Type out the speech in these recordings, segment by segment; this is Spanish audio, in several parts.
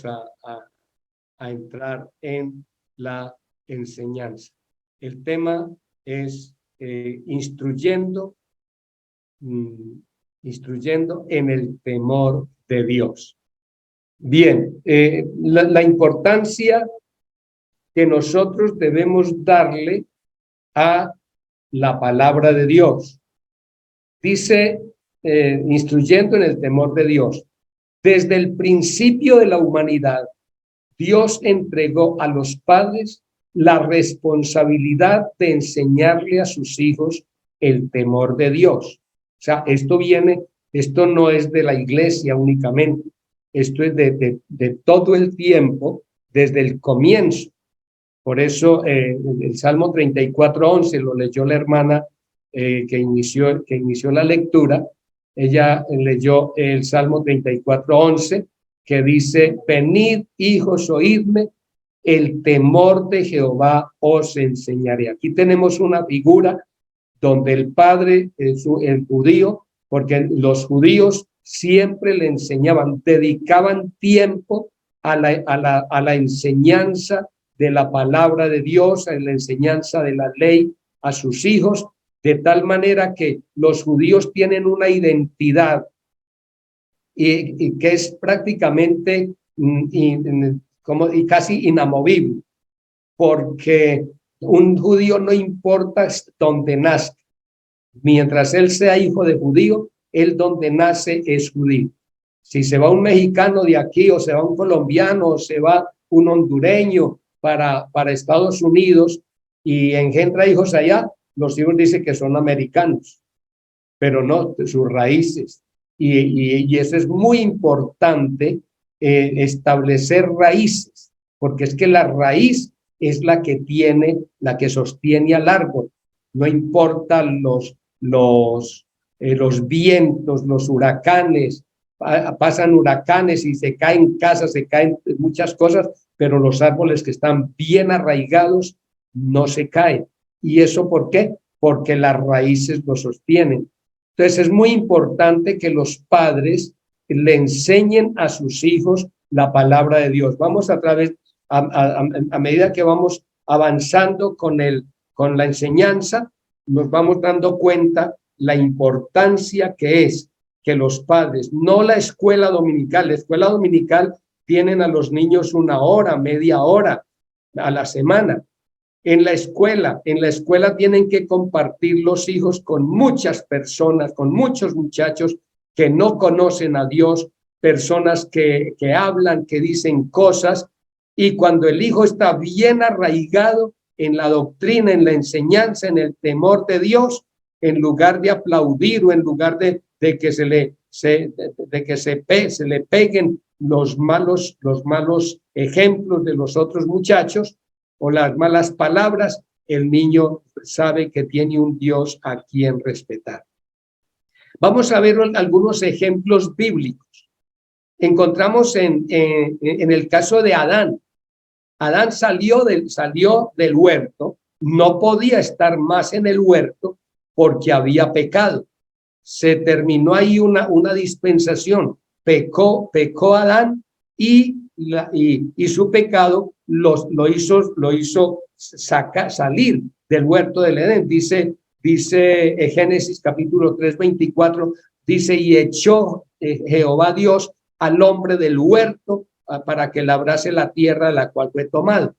vamos a entrar en la enseñanza. El tema es instruyendo en el temor de Dios. Bien, la importancia que nosotros debemos darle a la palabra de Dios. Dice, instruyendo en el temor de Dios. Desde el principio de la humanidad, Dios entregó a los padres la responsabilidad de enseñarle a sus hijos el temor de Dios. O sea, esto no es de la iglesia únicamente, esto es de todo el tiempo, desde el comienzo. Por eso el Salmo 34:11 lo leyó la hermana que inició la lectura. Ella leyó el Salmo 34:11, que dice: venid, hijos, oídme, el temor de Jehová os enseñaré. Aquí tenemos una figura donde el padre, el judío, porque los judíos siempre le enseñaban, dedicaban tiempo a la enseñanza de la palabra de Dios, a la enseñanza de la ley a sus hijos, de tal manera que los judíos tienen una identidad y que es prácticamente y casi inamovible, porque un judío no importa dónde nazca, mientras él sea hijo de judío, él donde nace es judío. Si se va un mexicano de aquí, o se va un colombiano, o se va un hondureño para Estados Unidos y engendra hijos allá, los hijos dicen que son americanos, pero no, sus raíces. Y eso es muy importante, establecer raíces, porque es que la raíz es la que sostiene al árbol. No importan los vientos, los huracanes, pasan huracanes y se caen casas, se caen muchas cosas, pero los árboles que están bien arraigados no se caen. ¿Y eso por qué? Porque las raíces lo sostienen. Entonces es muy importante que los padres le enseñen a sus hijos la palabra de Dios. Vamos a medida que vamos avanzando con la enseñanza, nos vamos dando cuenta la importancia que es que los padres, no la escuela dominical tienen a los niños una hora, media hora a la semana. En la escuela tienen que compartir los hijos con muchas personas, con muchos muchachos que no conocen a Dios, personas que hablan, que dicen cosas, y cuando el hijo está bien arraigado en la doctrina, en la enseñanza, en el temor de Dios, en lugar de aplaudir o en lugar de que se le peguen los malos ejemplos de los otros muchachos o las malas palabras, el niño sabe que tiene un Dios a quien respetar. Vamos a ver algunos ejemplos bíblicos. Encontramos en el caso de Adán. Adán salió del huerto, no podía estar más en el huerto porque había pecado. Se terminó ahí una dispensación. Pecó Adán y su pecado lo hizo salir del huerto del Edén. Dice Génesis capítulo 3:24, dice: y echó Jehová Dios al hombre del huerto para que labrase la tierra de la cual fue tomado.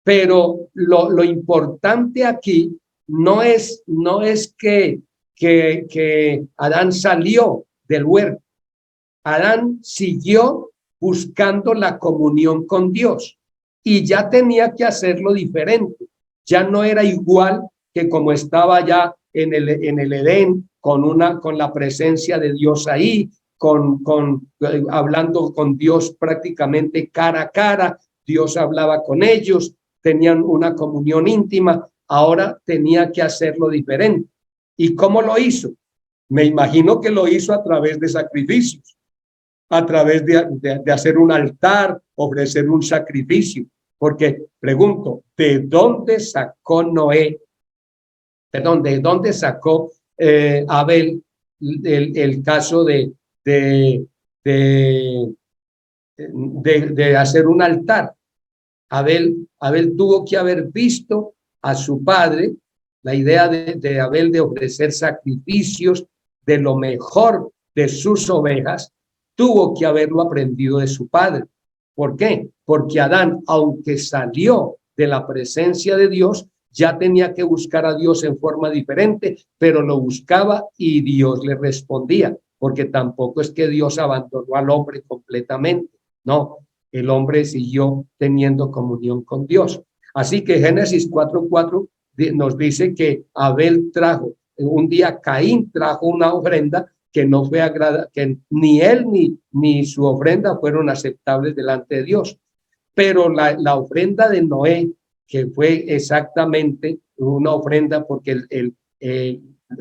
Pero lo importante aquí no es que Adán salió del huerto. Adán siguió buscando la comunión con Dios y ya tenía que hacerlo diferente. Ya no era igual que como estaba ya en el Edén, con la presencia de Dios ahí, hablando con Dios prácticamente cara a cara. Dios hablaba con ellos, tenían una comunión íntima. Ahora tenía que hacerlo diferente. ¿Y cómo lo hizo? Me imagino que lo hizo a través de sacrificios, a través de hacer un altar, ofrecer un sacrificio. Porque pregunto, ¿de dónde sacó ¿de dónde sacó Abel el caso de de hacer un altar. Abel tuvo que haber visto a su padre, la idea de Abel de ofrecer sacrificios de lo mejor de sus ovejas, tuvo que haberlo aprendido de su padre. ¿Por qué? Porque Adán, aunque salió de la presencia de Dios, ya tenía que buscar a Dios en forma diferente, pero lo buscaba y Dios le respondía, porque tampoco es que Dios abandonó al hombre completamente, no, el hombre siguió teniendo comunión con Dios. Así que Génesis 4:4 nos dice que Abel trajo, un día Caín trajo una ofrenda que no fue agradable, que ni él ni su ofrenda fueron aceptables delante de Dios. Pero la ofrenda de Noé, que fue exactamente una ofrenda porque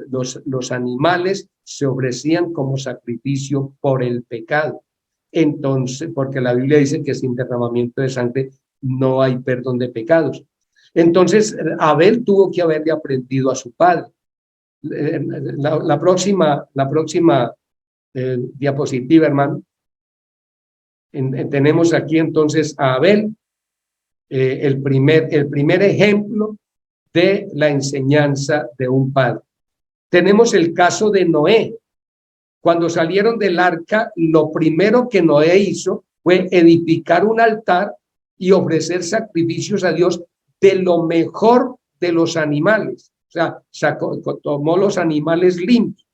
los animales se ofrecían como sacrificio por el pecado. Entonces, porque la Biblia dice que sin derramamiento de sangre no hay perdón de pecados. Entonces, Abel tuvo que haberle aprendido a su padre. La próxima diapositiva, hermano. Tenemos aquí entonces a Abel, el primer ejemplo de la enseñanza de un padre. Tenemos el caso de Noé. Cuando salieron del arca, lo primero que Noé hizo fue edificar un altar y ofrecer sacrificios a Dios de lo mejor de los animales. O sea, tomó los animales limpios.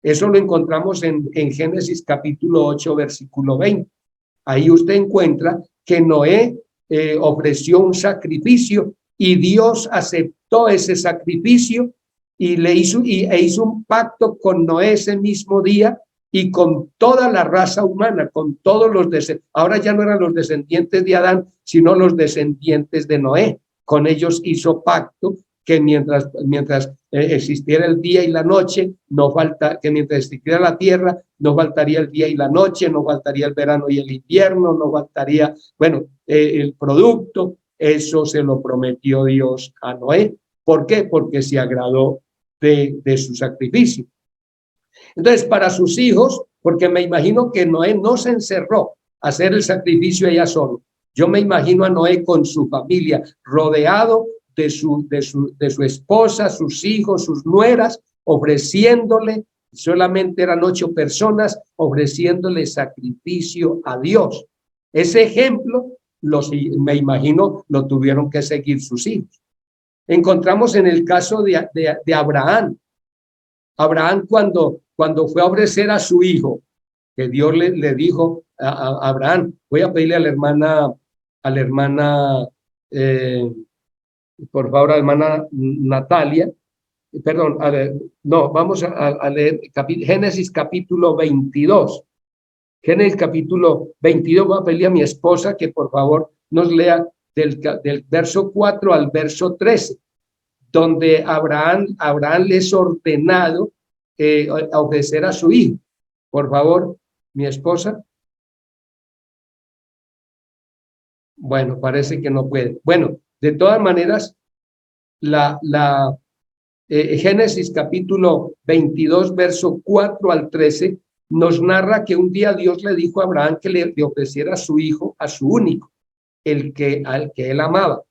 Eso lo encontramos en Génesis capítulo 8, versículo 20. Ahí usted encuentra que Noé ofreció un sacrificio y Dios aceptó ese sacrificio y hizo un pacto con Noé ese mismo día y con toda la raza humana, con todos los descendientes. Ahora ya no eran los descendientes de Adán, sino los descendientes de Noé. Con ellos hizo pacto que mientras existiera el día y la noche, que mientras existiera la tierra, no faltaría el día y la noche, no faltaría el verano y el invierno, no faltaría, el producto. Eso se lo prometió Dios a Noé. ¿Por qué? Porque se agradó de su sacrificio. Entonces, para sus hijos, porque me imagino que Noé no se encerró a hacer el sacrificio ella solo. Yo me imagino a Noé con su familia, rodeado de su esposa, sus hijos, sus nueras, ofreciéndole, solamente eran 8 personas, ofreciéndole sacrificio a Dios. Ese ejemplo, me imagino, lo tuvieron que seguir sus hijos. Encontramos en el caso de Abraham. Abraham cuando fue a ofrecer a su hijo, que Dios le dijo a Abraham, voy a pedirle a la hermana, por favor, a la hermana Natalia, perdón, vamos a leer Génesis capítulo 22. Génesis capítulo 22, voy a pedirle a mi esposa que por favor nos lea del verso 4 al verso 13, donde Abraham les es ordenado a ofrecer a su hijo. Por favor, mi esposa. Bueno, parece que no puede. Bueno, de todas maneras, Génesis capítulo 22, verso 4 al 13, nos narra que un día Dios le dijo a Abraham que le ofreciera a su hijo, a su único, al que él amaba.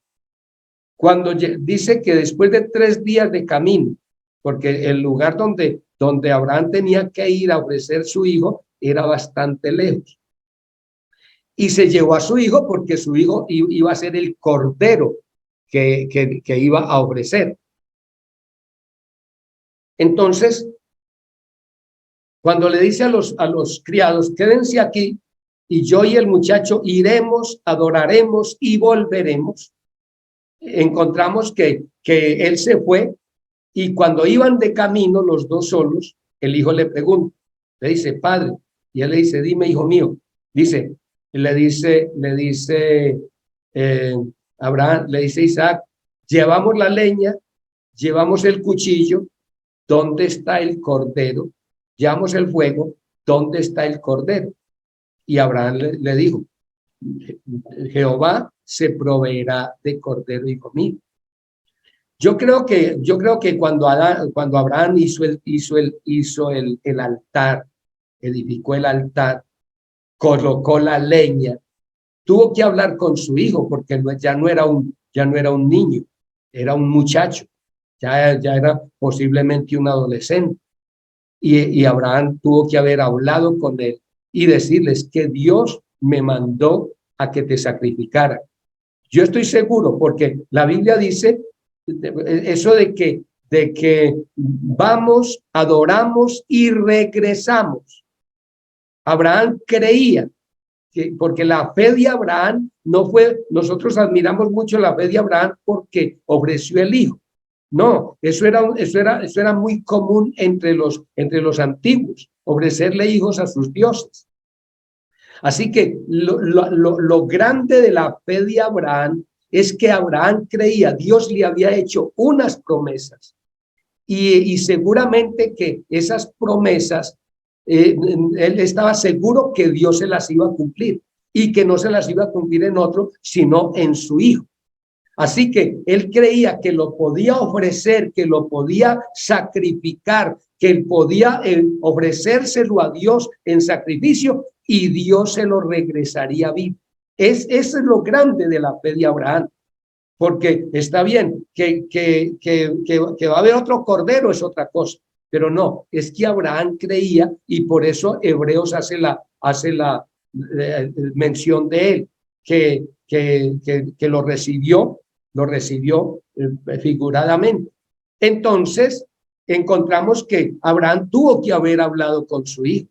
Cuando dice que después de 3 días de camino, porque el lugar donde Abraham tenía que ir a ofrecer su hijo era bastante lejos. Y se llevó a su hijo porque su hijo iba a ser el cordero que iba a ofrecer. Entonces, cuando le dice a los criados, quédense aquí y yo y el muchacho iremos, adoraremos y volveremos, encontramos que él se fue y cuando iban de camino los dos solos, el hijo le pregunta, le dice, padre, y él le dice, dime, hijo mío, le dice Abraham, le dice Isaac, llevamos la leña, llevamos el cuchillo, ¿dónde está el cordero? Llevamos el fuego, ¿dónde está el cordero? Y Abraham le dijo, Jehová se proveerá de cordero, hijo mío. Yo creo que cuando Abraham hizo el altar, edificó el altar, colocó la leña, tuvo que hablar con su hijo porque ya no era un niño, era un muchacho, ya era posiblemente un adolescente. Y Abraham tuvo que haber hablado con él y decirles que Dios me mandó a que te sacrificara. Yo estoy seguro, porque la Biblia dice eso de que vamos, adoramos y regresamos. Abraham creía, porque la fe de Abraham no fue, nosotros admiramos mucho la fe de Abraham porque ofreció el hijo. No, eso era muy común entre los antiguos, ofrecerle hijos a sus dioses. Así que lo grande de la fe de Abraham es que Abraham creía, Dios le había hecho unas promesas y seguramente que esas promesas, él estaba seguro que Dios se las iba a cumplir y que no se las iba a cumplir en otro, sino en su hijo. Así que él creía que lo podía ofrecer, que lo podía sacrificar, que él podía ofrecérselo a Dios en sacrificio y Dios se lo regresaría vivo. Eso es lo grande de la fe de Abraham, porque está bien que va a haber otro cordero, es otra cosa, pero no, es que Abraham creía y por eso Hebreos hace la mención de él, que lo recibió figuradamente. Entonces, encontramos que Abraham tuvo que haber hablado con su hijo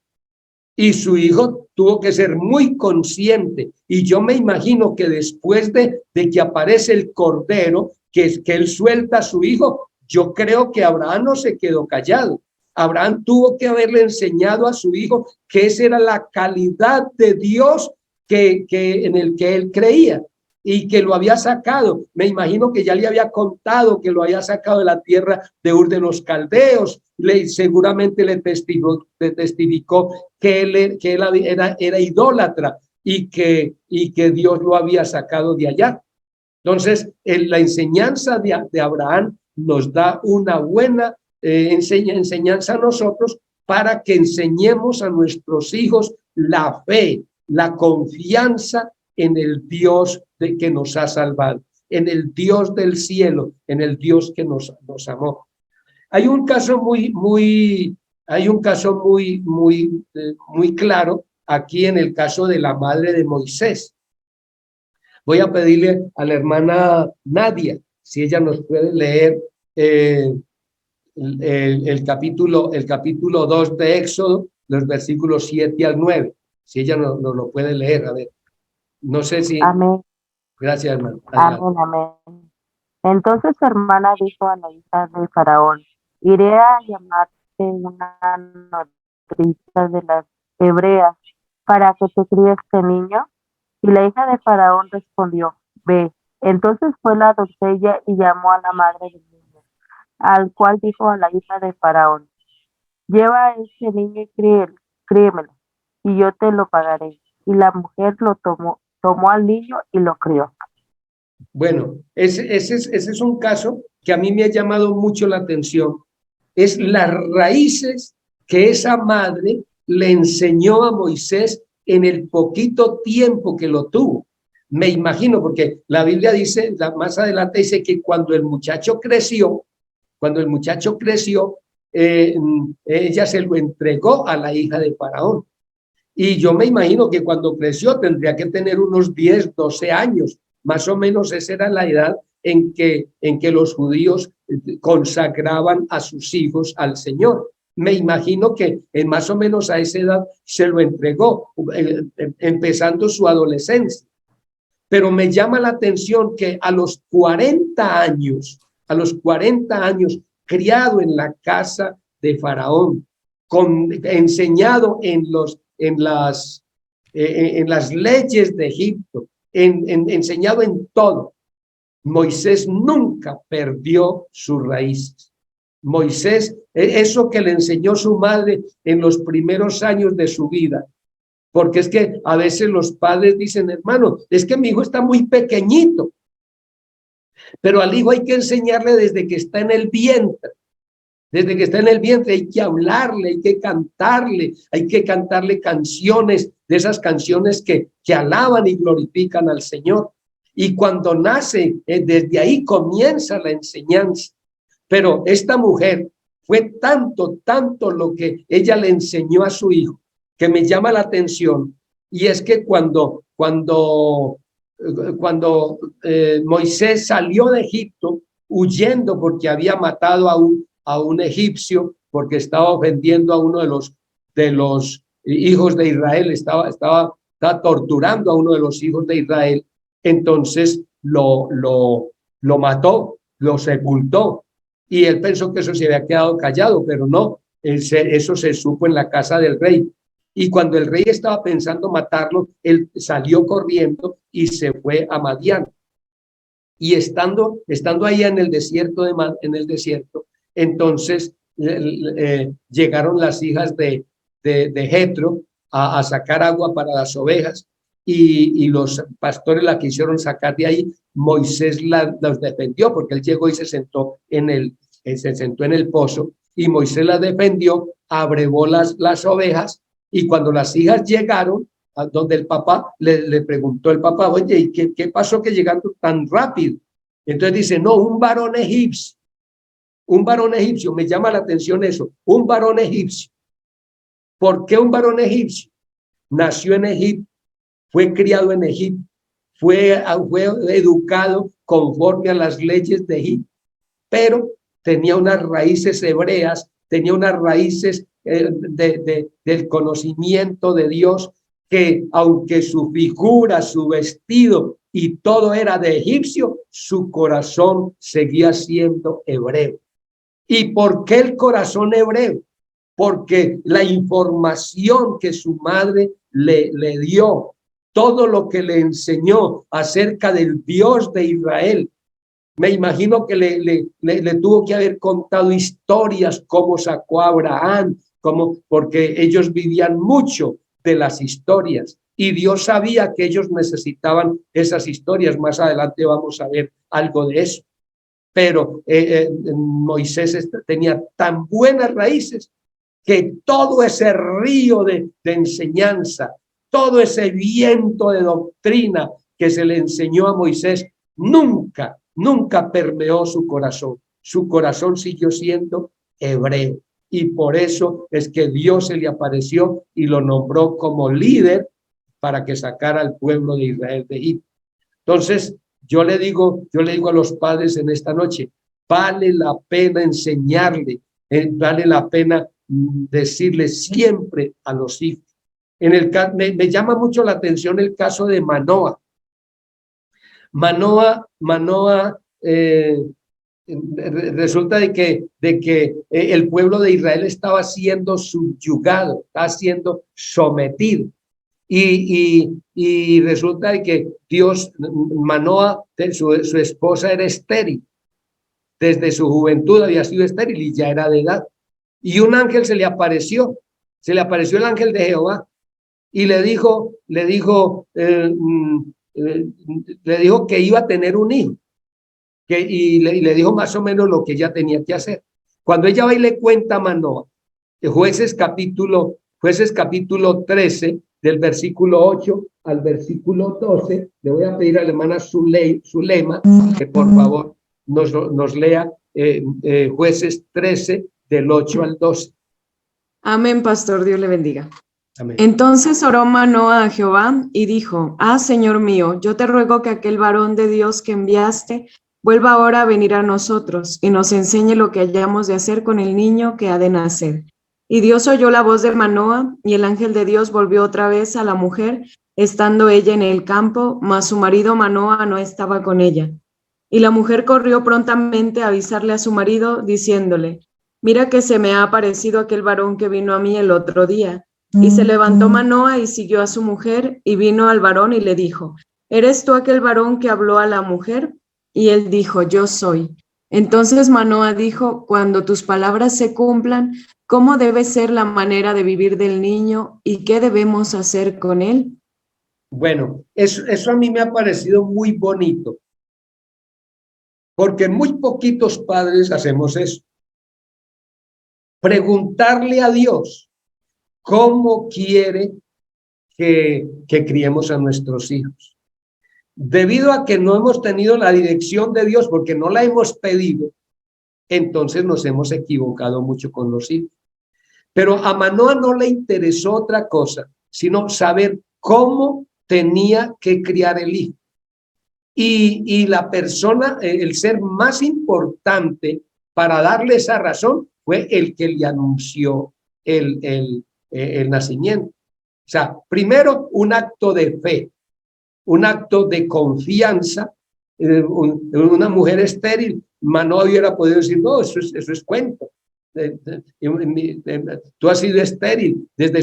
y su hijo tuvo que ser muy consciente. Y yo me imagino que después de que aparece el cordero, que él suelta a su hijo, yo creo que Abraham no se quedó callado. Abraham tuvo que haberle enseñado a su hijo que esa era la calidad de Dios en el que él creía y que lo había sacado. Me imagino que ya le había contado que lo había sacado de la tierra de Ur de los Caldeos. Seguramente le testificó que él era idólatra y que Dios lo había sacado de allá. Entonces, la enseñanza de Abraham nos da una buena enseñanza a nosotros para que enseñemos a nuestros hijos la fe, la confianza en el Dios que nos ha salvado, en el Dios del cielo, en el Dios que nos amó. Hay un caso muy claro aquí en el caso de la madre de Moisés. Voy a pedirle a la hermana Nadia si ella nos puede leer el capítulo 2 de Éxodo, los versículos 7 al 9. Si ella nos lo puede leer, a ver. No sé si... Amén. Gracias, hermano. Amén, amén. Entonces su hermana dijo a la hija de Faraón: iré a llamarte una nodriza de las hebreas para que te críe este niño. Y la hija de Faraón respondió: ve. Entonces fue la doncella y llamó a la madre del niño, al cual dijo a la hija de Faraón: lleva a este niño y críemelo, y yo te lo pagaré. Y la mujer lo tomó al niño y lo crió. Bueno, ese es un caso que a mí me ha llamado mucho la atención. Es las raíces que esa madre le enseñó a Moisés en el poquito tiempo que lo tuvo. Me imagino, porque la Biblia dice, más adelante dice que cuando el muchacho creció, ella se lo entregó a la hija de Faraón. Y yo me imagino que cuando creció tendría que tener unos 10, 12 años. Más o menos esa era la edad en que los judíos consagraban a sus hijos al Señor. Me imagino que más o menos a esa edad se lo entregó, empezando su adolescencia. Pero me llama la atención que a los 40 años, criado en la casa de Faraón, enseñado en las leyes de Egipto, enseñado en todo, Moisés nunca perdió sus raíces. Moisés, eso que le enseñó su madre en los primeros años de su vida, porque es que a veces los padres dicen, hermano, es que mi hijo está muy pequeñito, pero al hijo hay que enseñarle desde que está en el vientre. Desde que está en el vientre hay que hablarle, hay que cantarle canciones, de esas canciones que alaban y glorifican al Señor. Y cuando nace, desde ahí comienza la enseñanza. Pero esta mujer fue tanto lo que ella le enseñó a su hijo, que me llama la atención. Y es que cuando Moisés salió de Egipto huyendo porque había matado a un egipcio, porque estaba ofendiendo a uno de los hijos de Israel, estaba torturando a uno de los hijos de Israel, entonces lo mató, lo sepultó, y él pensó que eso se había quedado callado, pero no, eso se supo en la casa del rey. Y cuando el rey estaba pensando matarlo, él salió corriendo y se fue a Madián. Y estando ahí en el desierto, entonces llegaron las hijas de Jetro a sacar agua para las ovejas, y los pastores la quisieron sacar de ahí. Moisés los defendió, porque él llegó y se sentó en el pozo, y Moisés la defendió, abrevó las ovejas, y cuando las hijas llegaron a donde el papá, le preguntó el papá, oye, ¿y qué pasó que llegaron tan rápido? Entonces dice, no, un varón egipcio, me llama la atención eso, un varón egipcio. ¿Por qué un varón egipcio? Nació en Egipto, fue criado en Egipto, fue educado conforme a las leyes de Egipto, pero tenía unas raíces hebreas, tenía unas raíces del conocimiento de Dios, que aunque su figura, su vestido y todo era de egipcio, su corazón seguía siendo hebreo. ¿Y por qué el corazón hebreo? Porque la información que su madre le dio, todo lo que le enseñó acerca del Dios de Israel, me imagino que le tuvo que haber contado historias, cómo sacó a Abraham, porque ellos vivían mucho de las historias, y Dios sabía que ellos necesitaban esas historias. Más adelante vamos a ver algo de eso. Pero Moisés tenía tan buenas raíces que todo ese río de enseñanza, todo ese viento de doctrina que se le enseñó a Moisés, nunca permeó su corazón. Su corazón siguió siendo hebreo. Y por eso es que Dios se le apareció y lo nombró como líder para que sacara al pueblo de Israel de Egipto. Entonces, yo le digo a los padres en esta noche, vale la pena enseñarle, vale la pena decirle siempre a los hijos. Me llama mucho la atención el caso de Manoa. Manoa resulta de que el pueblo de Israel estaba siendo subyugado, estaba siendo sometido. Y resulta de que Manoa, su esposa era estéril. Desde su juventud había sido estéril y ya era de edad. Y un ángel se le apareció el ángel de Jehová, y le dijo que iba a tener un hijo, y le dijo más o menos lo que ella tenía que hacer. Cuando ella va y le cuenta a Manoa, Jueces capítulo 13, del versículo 8 al versículo 12, le voy a pedir a la hermana Zulema que por favor nos lea Jueces 13, del 8 al 12. Amén, pastor, Dios le bendiga. Amén. Entonces oró Manoa a Jehová y dijo, Señor mío, yo te ruego que aquel varón de Dios que enviaste vuelva ahora a venir a nosotros y nos enseñe lo que hayamos de hacer con el niño que ha de nacer. Y Dios oyó la voz de Manoa, y el ángel de Dios volvió otra vez a la mujer, estando ella en el campo, mas su marido Manoa no estaba con ella. Y la mujer corrió prontamente a avisarle a su marido, diciéndole, mira que se me ha aparecido aquel varón que vino a mí el otro día. Y se levantó Manoa y siguió a su mujer, y vino al varón y le dijo, ¿eres tú aquel varón que habló a la mujer? Y él dijo, yo soy. Entonces Manoa dijo, cuando tus palabras se cumplan, ¿cómo debe ser la manera de vivir del niño y qué debemos hacer con él? Bueno, eso a mí me ha parecido muy bonito, porque muy poquitos padres hacemos eso. preguntarle a Dios cómo quiere que criemos a nuestros hijos. Debido a que no hemos tenido la dirección de Dios porque no la hemos pedido, entonces nos hemos equivocado mucho con los hijos. Pero a Manoa no le interesó otra cosa, sino saber cómo tenía que criar el hijo. Y la persona, el ser más importante para darle esa razón fue el que le anunció el nacimiento. O sea, primero un acto de fe, un acto de confianza. Una mujer estéril, Manoa hubiera podido decir, no, eso es cuento. Tú has sido estéril desde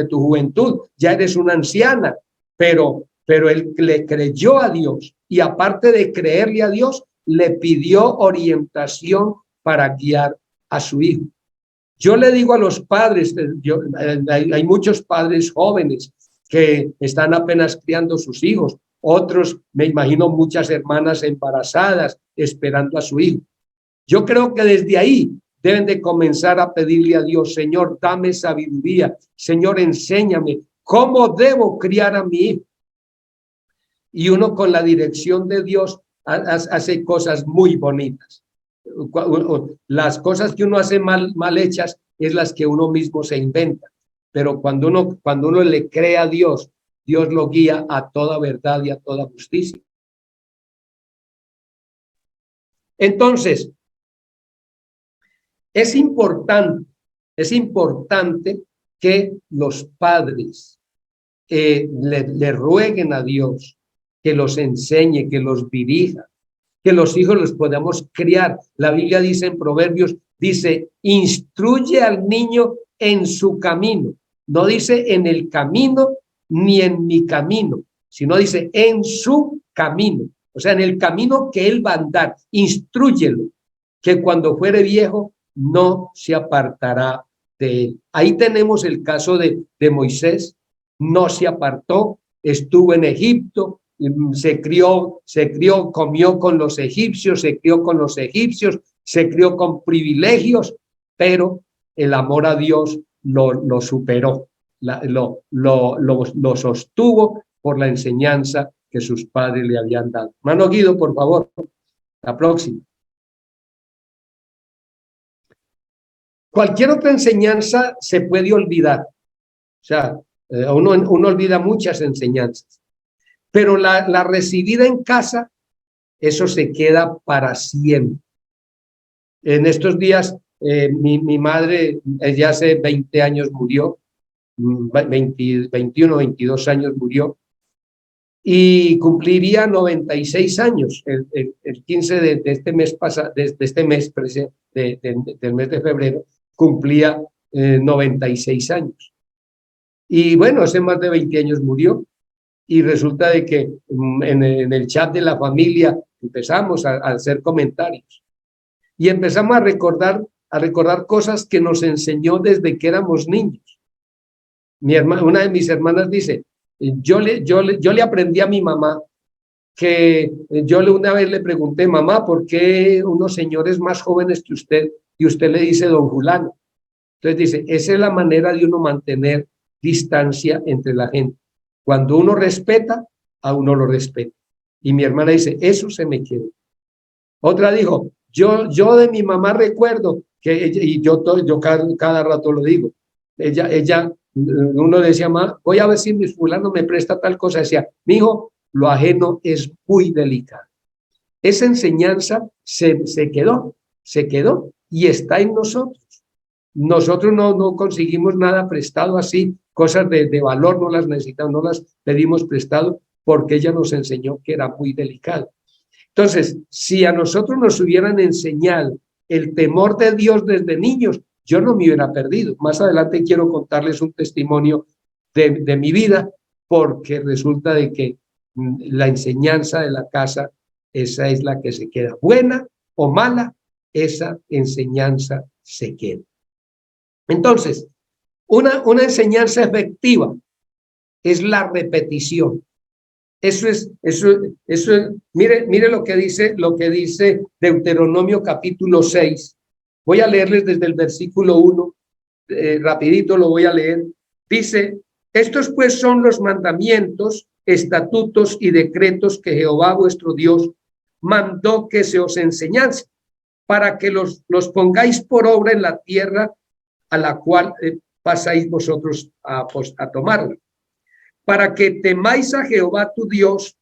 tu juventud, ya eres una anciana, pero él le creyó a Dios y aparte de creerle a Dios, le pidió orientación para guiar a su hijo. Yo le digo a los padres, hay muchos padres jóvenes que están apenas criando sus hijos, otros, me imagino, muchas hermanas embarazadas esperando a su hijo. Yo creo que desde ahí deben de comenzar a pedirle a Dios, Señor, dame sabiduría, Señor, enséñame cómo debo criar a mi hijo. Y uno con la dirección de Dios hace cosas muy bonitas. Las cosas que uno hace mal hechas es las que uno mismo se inventa. Pero cuando uno le cree a Dios, Dios lo guía a toda verdad y a toda justicia. Entonces, es importante que los padres le rueguen a Dios que los enseñe, que los dirija, que los hijos los podamos criar. La Biblia dice en Proverbios, dice, instruye al niño en su camino. No dice en el camino ni en mi camino, sino dice en su camino. O sea, en el camino que él va a andar, instrúyelo, que cuando fuere viejo no se apartará de él. Ahí tenemos el caso de Moisés, no se apartó, estuvo en Egipto, se crió, comió con los egipcios, se crió con los egipcios, se crió con privilegios, pero el amor a Dios lo superó, lo sostuvo por la enseñanza que sus padres le habían dado. Hermano Guido, por favor, la próxima. Cualquier otra enseñanza se puede olvidar. O sea, uno olvida muchas enseñanzas. Pero la recibida en casa, eso se queda para siempre. En estos días, mi madre, ya hace 20 años murió, 21, 22 años murió, y cumpliría 96 años el 15 de este mes pasado, del mes de febrero, cumplía 96 años. Y bueno, hace más de 20 años murió. Y resulta de que en el chat de la familia empezamos a hacer comentarios y empezamos a recordar cosas que nos enseñó desde que éramos niños. Una de mis hermanas dice, yo le aprendí a mi mamá que una vez le pregunté, mamá, ¿por qué unos señores más jóvenes que usted y usted le dice don fulano? Entonces dice, esa es la manera de uno mantener distancia entre la gente. Cuando uno respeta, a uno lo respeta. Y mi hermana dice, eso se me quedó. Otra dijo, yo de mi mamá recuerdo que ella, y yo cada rato lo digo, uno le decía, mamá, voy a ver si mi fulano me presta tal cosa. Decía, mijo, lo ajeno es muy delicado. Esa enseñanza se quedó y está en nosotros. Nosotros no conseguimos nada prestado así, cosas de valor no las necesitamos, no las pedimos prestado porque ella nos enseñó que era muy delicado. Entonces, si a nosotros nos hubieran enseñado el temor de Dios desde niños, yo no me hubiera perdido. Más adelante quiero contarles un testimonio de mi vida, porque resulta de que la enseñanza de la casa, esa es la que se queda. Buena o mala, esa enseñanza se queda. Entonces, una enseñanza efectiva es la repetición. Eso es, mire lo que dice Deuteronomio capítulo 6, Voy a leerles desde el versículo 1, rapidito lo voy a leer. Dice, estos pues son los mandamientos, estatutos y decretos que Jehová vuestro Dios mandó que se os enseñase, para que los pongáis por obra en la tierra a la cual pasáis vosotros a tomarla, para que temáis a Jehová tu Dios,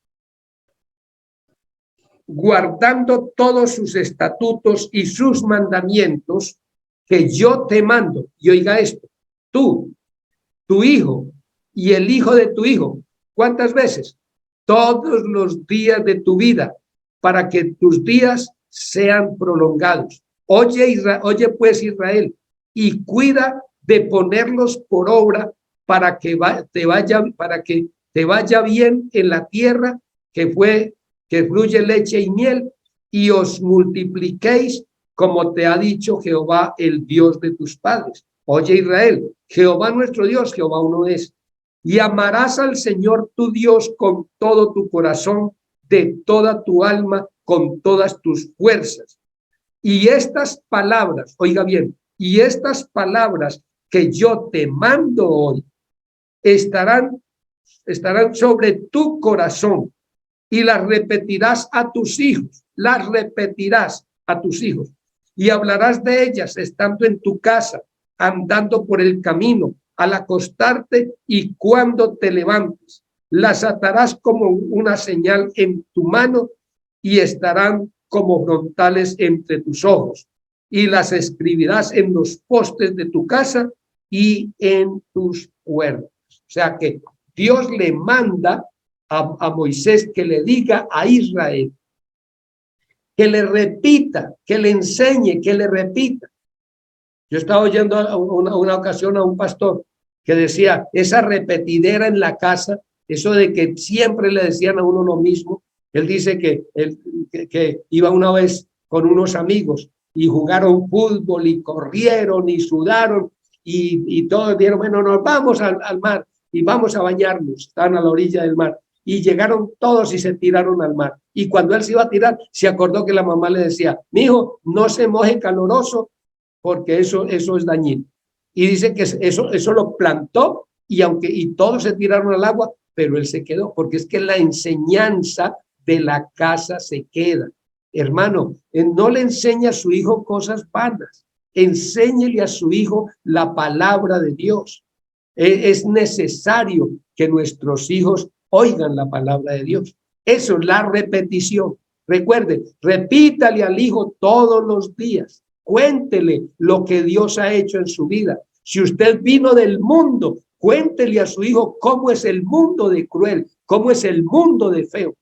guardando todos sus estatutos y sus mandamientos que yo te mando. Y oiga esto, tú, tu hijo y el hijo de tu hijo. ¿Cuántas veces? Todos los días de tu vida, para que tus días sean prolongados. Oye, oye pues Israel, y cuida de ponerlos por obra para que te vaya bien en la tierra que fluye leche y miel, y os multipliquéis como te ha dicho Jehová, el Dios de tus padres. Oye Israel, Jehová nuestro Dios, Jehová uno es. Y amarás al Señor tu Dios con todo tu corazón, de toda tu alma, con todas tus fuerzas. Y estas palabras, oiga bien, y estas palabras que yo te mando hoy estarán sobre tu corazón, y las repetirás a tus hijos, las repetirás a tus hijos, y hablarás de ellas estando en tu casa, andando por el camino, al acostarte y cuando te levantes. Las atarás como una señal en tu mano y estarán como frontales entre tus ojos, y las escribirás en los postes de tu casa y en tus puertas. O sea que Dios le manda a Moisés que le diga a Israel, que le repita, que le enseñe, que le repita. Yo estaba oyendo una ocasión a un pastor que decía, esa repetidera en la casa, eso de que siempre le decían a uno lo mismo. Él dice que iba una vez con unos amigos y jugaron fútbol y corrieron y sudaron y todos dijeron, bueno, nos vamos al mar y vamos a bañarnos. Estaban a la orilla del mar. Y llegaron todos y se tiraron al mar. Y cuando él se iba a tirar, se acordó que la mamá le decía, mijo, no se moje caloroso, porque eso es dañino. Y dice que eso lo plantó, y todos se tiraron al agua, pero él se quedó, porque es que la enseñanza de la casa se queda. Hermano, no le enseña a su hijo cosas vanas, enséñele a su hijo la palabra de Dios. Es necesario que nuestros hijos oigan la palabra de Dios. Eso es la repetición. Recuerde, repítale al hijo todos los días. Cuéntele lo que Dios ha hecho en su vida. Si usted vino del mundo, cuéntele a su hijo cómo es el mundo de cruel, cómo es el mundo de feo.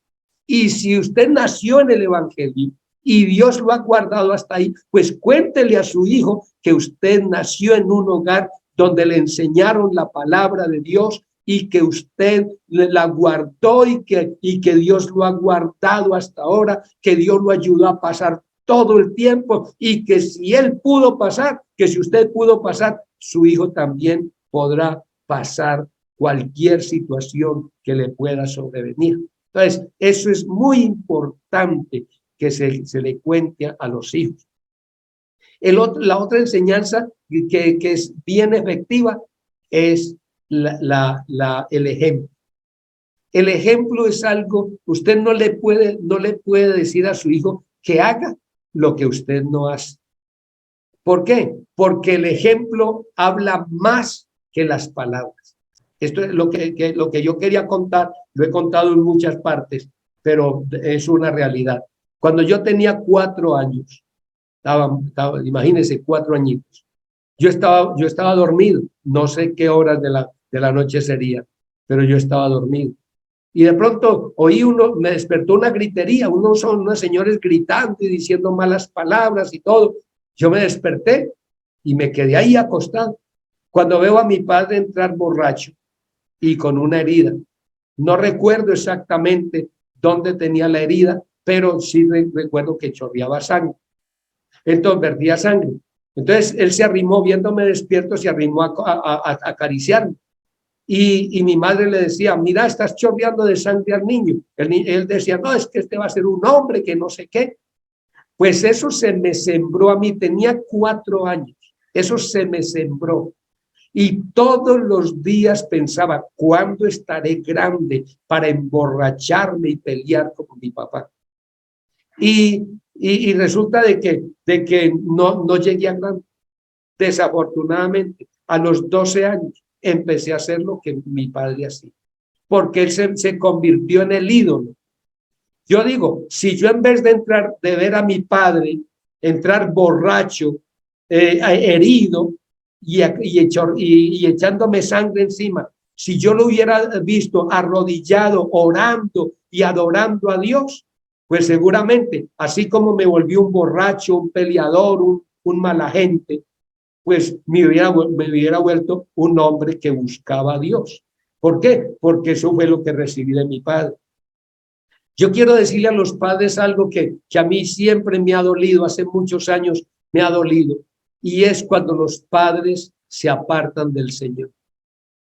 Y si usted nació en el evangelio y Dios lo ha guardado hasta ahí, pues cuéntele a su hijo que usted nació en un hogar donde le enseñaron la palabra de Dios y que usted la guardó y que Dios lo ha guardado hasta ahora, que Dios lo ayudó a pasar todo el tiempo, y que si él pudo pasar, que si usted pudo pasar, su hijo también podrá pasar cualquier situación que le pueda sobrevenir. Entonces, eso es muy importante que se le cuente a los hijos. La otra enseñanza que es bien efectiva es el ejemplo. El ejemplo es algo, usted no le puede decir a su hijo que haga lo que usted no hace. ¿Por qué? Porque el ejemplo habla más que las palabras. Esto es lo que yo quería contar, lo he contado en muchas partes, pero es una realidad. Cuando yo tenía 4 años, imagínense, 4 añitos, yo estaba dormido, no sé qué horas de la noche sería, pero yo estaba dormido. Y de pronto me despertó una gritería, unos señores gritando y diciendo malas palabras y todo. Yo me desperté y me quedé ahí acostado. Cuando veo a mi padre entrar borracho y con una herida, no recuerdo exactamente dónde tenía la herida, pero sí recuerdo que chorreaba sangre. Entonces vertía sangre. Entonces él se arrimó, viéndome despierto, se arrimó a acariciarme. Y mi madre le decía, mira, estás chorreando de sangre al niño. Él decía, no, es que este va a ser un hombre que no sé qué. Pues eso se me sembró a mí, tenía 4 años, eso se me sembró. Y todos los días pensaba, ¿cuándo estaré grande para emborracharme y pelear como mi papá? Y resulta de que no llegué a grande. Desafortunadamente, a los 12 años empecé a hacer lo que mi padre hacía, porque él se convirtió en el ídolo. Yo digo, si yo en vez de ver a mi padre entrar borracho, herido y echándome sangre encima, si yo lo hubiera visto arrodillado, orando y adorando a Dios, pues seguramente, así como me volví un borracho, un peleador, un mala gente, pues me hubiera vuelto un hombre que buscaba a Dios. ¿Por qué? Porque eso fue lo que recibí de mi padre. Yo quiero decirle a los padres algo que a mí siempre me ha dolido, hace muchos años me ha dolido, y es cuando los padres se apartan del Señor,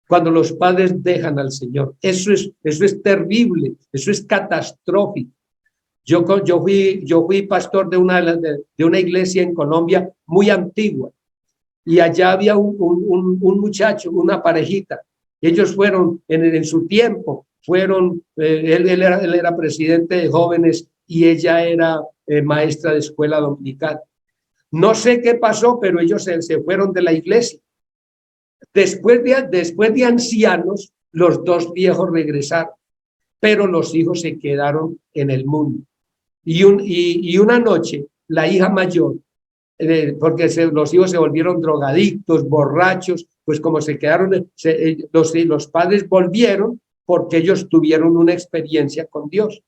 cuando los padres dejan al Señor. Eso es terrible, eso es catastrófico. Yo fui pastor de una iglesia en Colombia muy antigua, y allá había un muchacho, una parejita. Ellos fueron en su tiempo, él era presidente de jóvenes y ella era maestra de escuela dominical. No sé qué pasó, pero ellos se fueron de la iglesia. Después de ancianos, los dos viejos regresaron, pero los hijos se quedaron en el mundo. Y una noche, la hija mayor, porque los hijos se volvieron drogadictos, borrachos, pues como se quedaron, los padres volvieron porque ellos tuvieron una experiencia con Dios.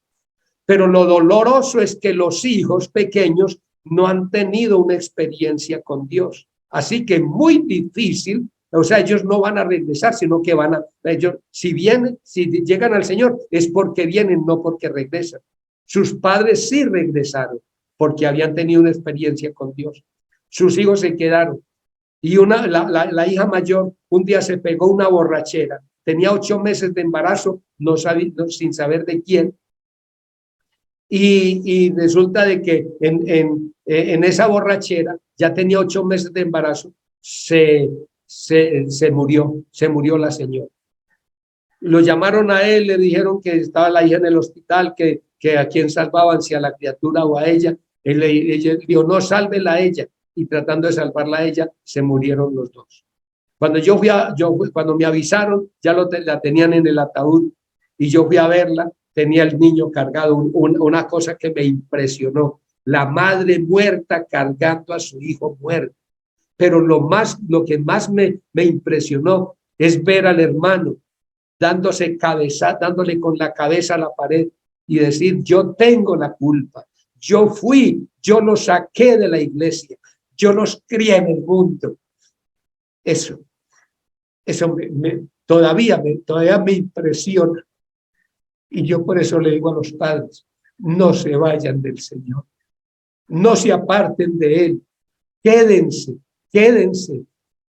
Pero lo doloroso es que los hijos pequeños no han tenido una experiencia con Dios. Así que muy difícil, o sea, ellos no van a regresar, sino que ellos, si llegan al Señor, es porque vienen, no porque regresan. Sus padres sí regresaron, porque habían tenido una experiencia con Dios. Sus hijos se quedaron. Y la hija mayor un día se pegó una borrachera. Tenía 8 meses de embarazo, sin saber de quién. Y resulta de que en esa borrachera, ya tenía 8 meses de embarazo, se murió la señora. Lo llamaron a él, le dijeron que estaba la hija en el hospital, que a quién salvaban, si a la criatura o a ella. Ella dijo, no, sálvela a ella. Y tratando de salvarla a ella, se murieron los dos. Cuando cuando me avisaron, ya la tenían en el ataúd y yo fui a verla, tenía el niño cargado, una cosa que me impresionó, la madre muerta cargando a su hijo muerto. Pero lo que más me impresionó es ver al hermano dándole con la cabeza a la pared y decir, yo tengo la culpa, yo los saqué de la iglesia, yo los crié en el mundo. Eso todavía me impresiona. Y yo por eso le digo a los padres, no se vayan del Señor, no se aparten de Él, quédense,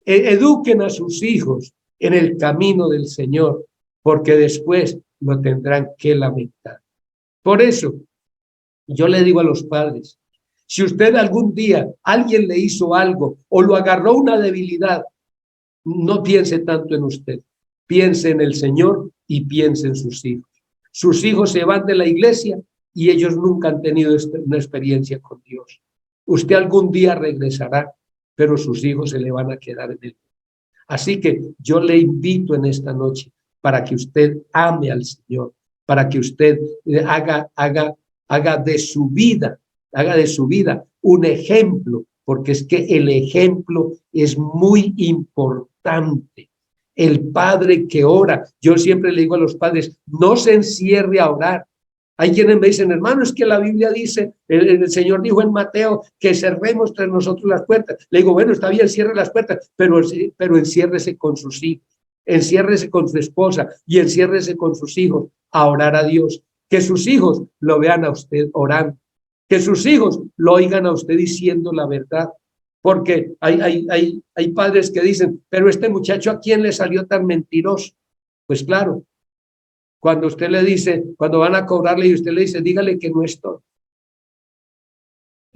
eduquen a sus hijos en el camino del Señor, porque después lo tendrán que lamentar. Por eso, yo le digo a los padres, si usted algún día alguien le hizo algo o lo agarró una debilidad, no piense tanto en usted, piense en el Señor y piense en sus hijos. Sus hijos se van de la iglesia y ellos nunca han tenido una experiencia con Dios. Usted algún día regresará, pero sus hijos se le van a quedar en él. Así que yo le invito en esta noche para que usted ame al Señor, para que usted haga de su vida un ejemplo, porque es que el ejemplo es muy importante. El padre que ora, yo siempre le digo a los padres, no se encierre a orar. Hay quienes me dicen, hermano, es que la Biblia dice, el Señor dijo en Mateo que cerremos tras nosotros las puertas. Le digo, bueno, está bien, cierre las puertas, pero enciérrese con sus hijos, enciérrese con su esposa y enciérrese con sus hijos a orar a Dios. Que sus hijos lo vean a usted orando, que sus hijos lo oigan a usted diciendo la verdad. Porque hay padres que dicen, pero este muchacho, ¿a quién le salió tan mentiroso? Pues claro, cuando usted le dice, cuando van a cobrarle y usted le dice, dígale que no estoy.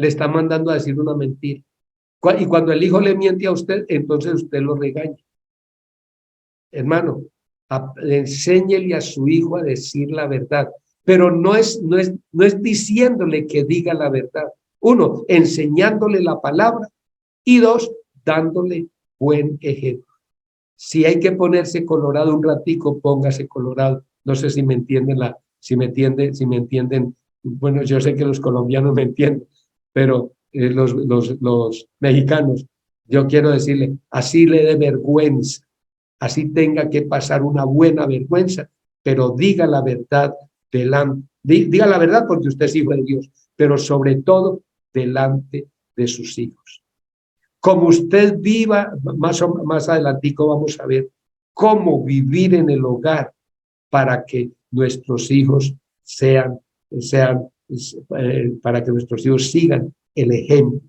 le está mandando a decir una mentira. Y cuando el hijo le miente a usted, entonces usted lo regaña. Hermano, enséñele a su hijo a decir la verdad, pero no es diciéndole que diga la verdad. Uno, enseñándole la palabra, y dos, dándole buen ejemplo. Si hay que ponerse colorado un ratico, póngase colorado. No sé si me entienden si me entienden. Bueno, yo sé que los colombianos me entienden, pero los mexicanos, yo quiero decirle, así le dé vergüenza, así tenga que pasar una buena vergüenza, pero diga la verdad diga la verdad porque usted es hijo de Dios, pero sobre todo delante de sus hijos. Como usted viva, más adelantico vamos a ver cómo vivir en el hogar para que nuestros hijos para que nuestros hijos sigan el ejemplo.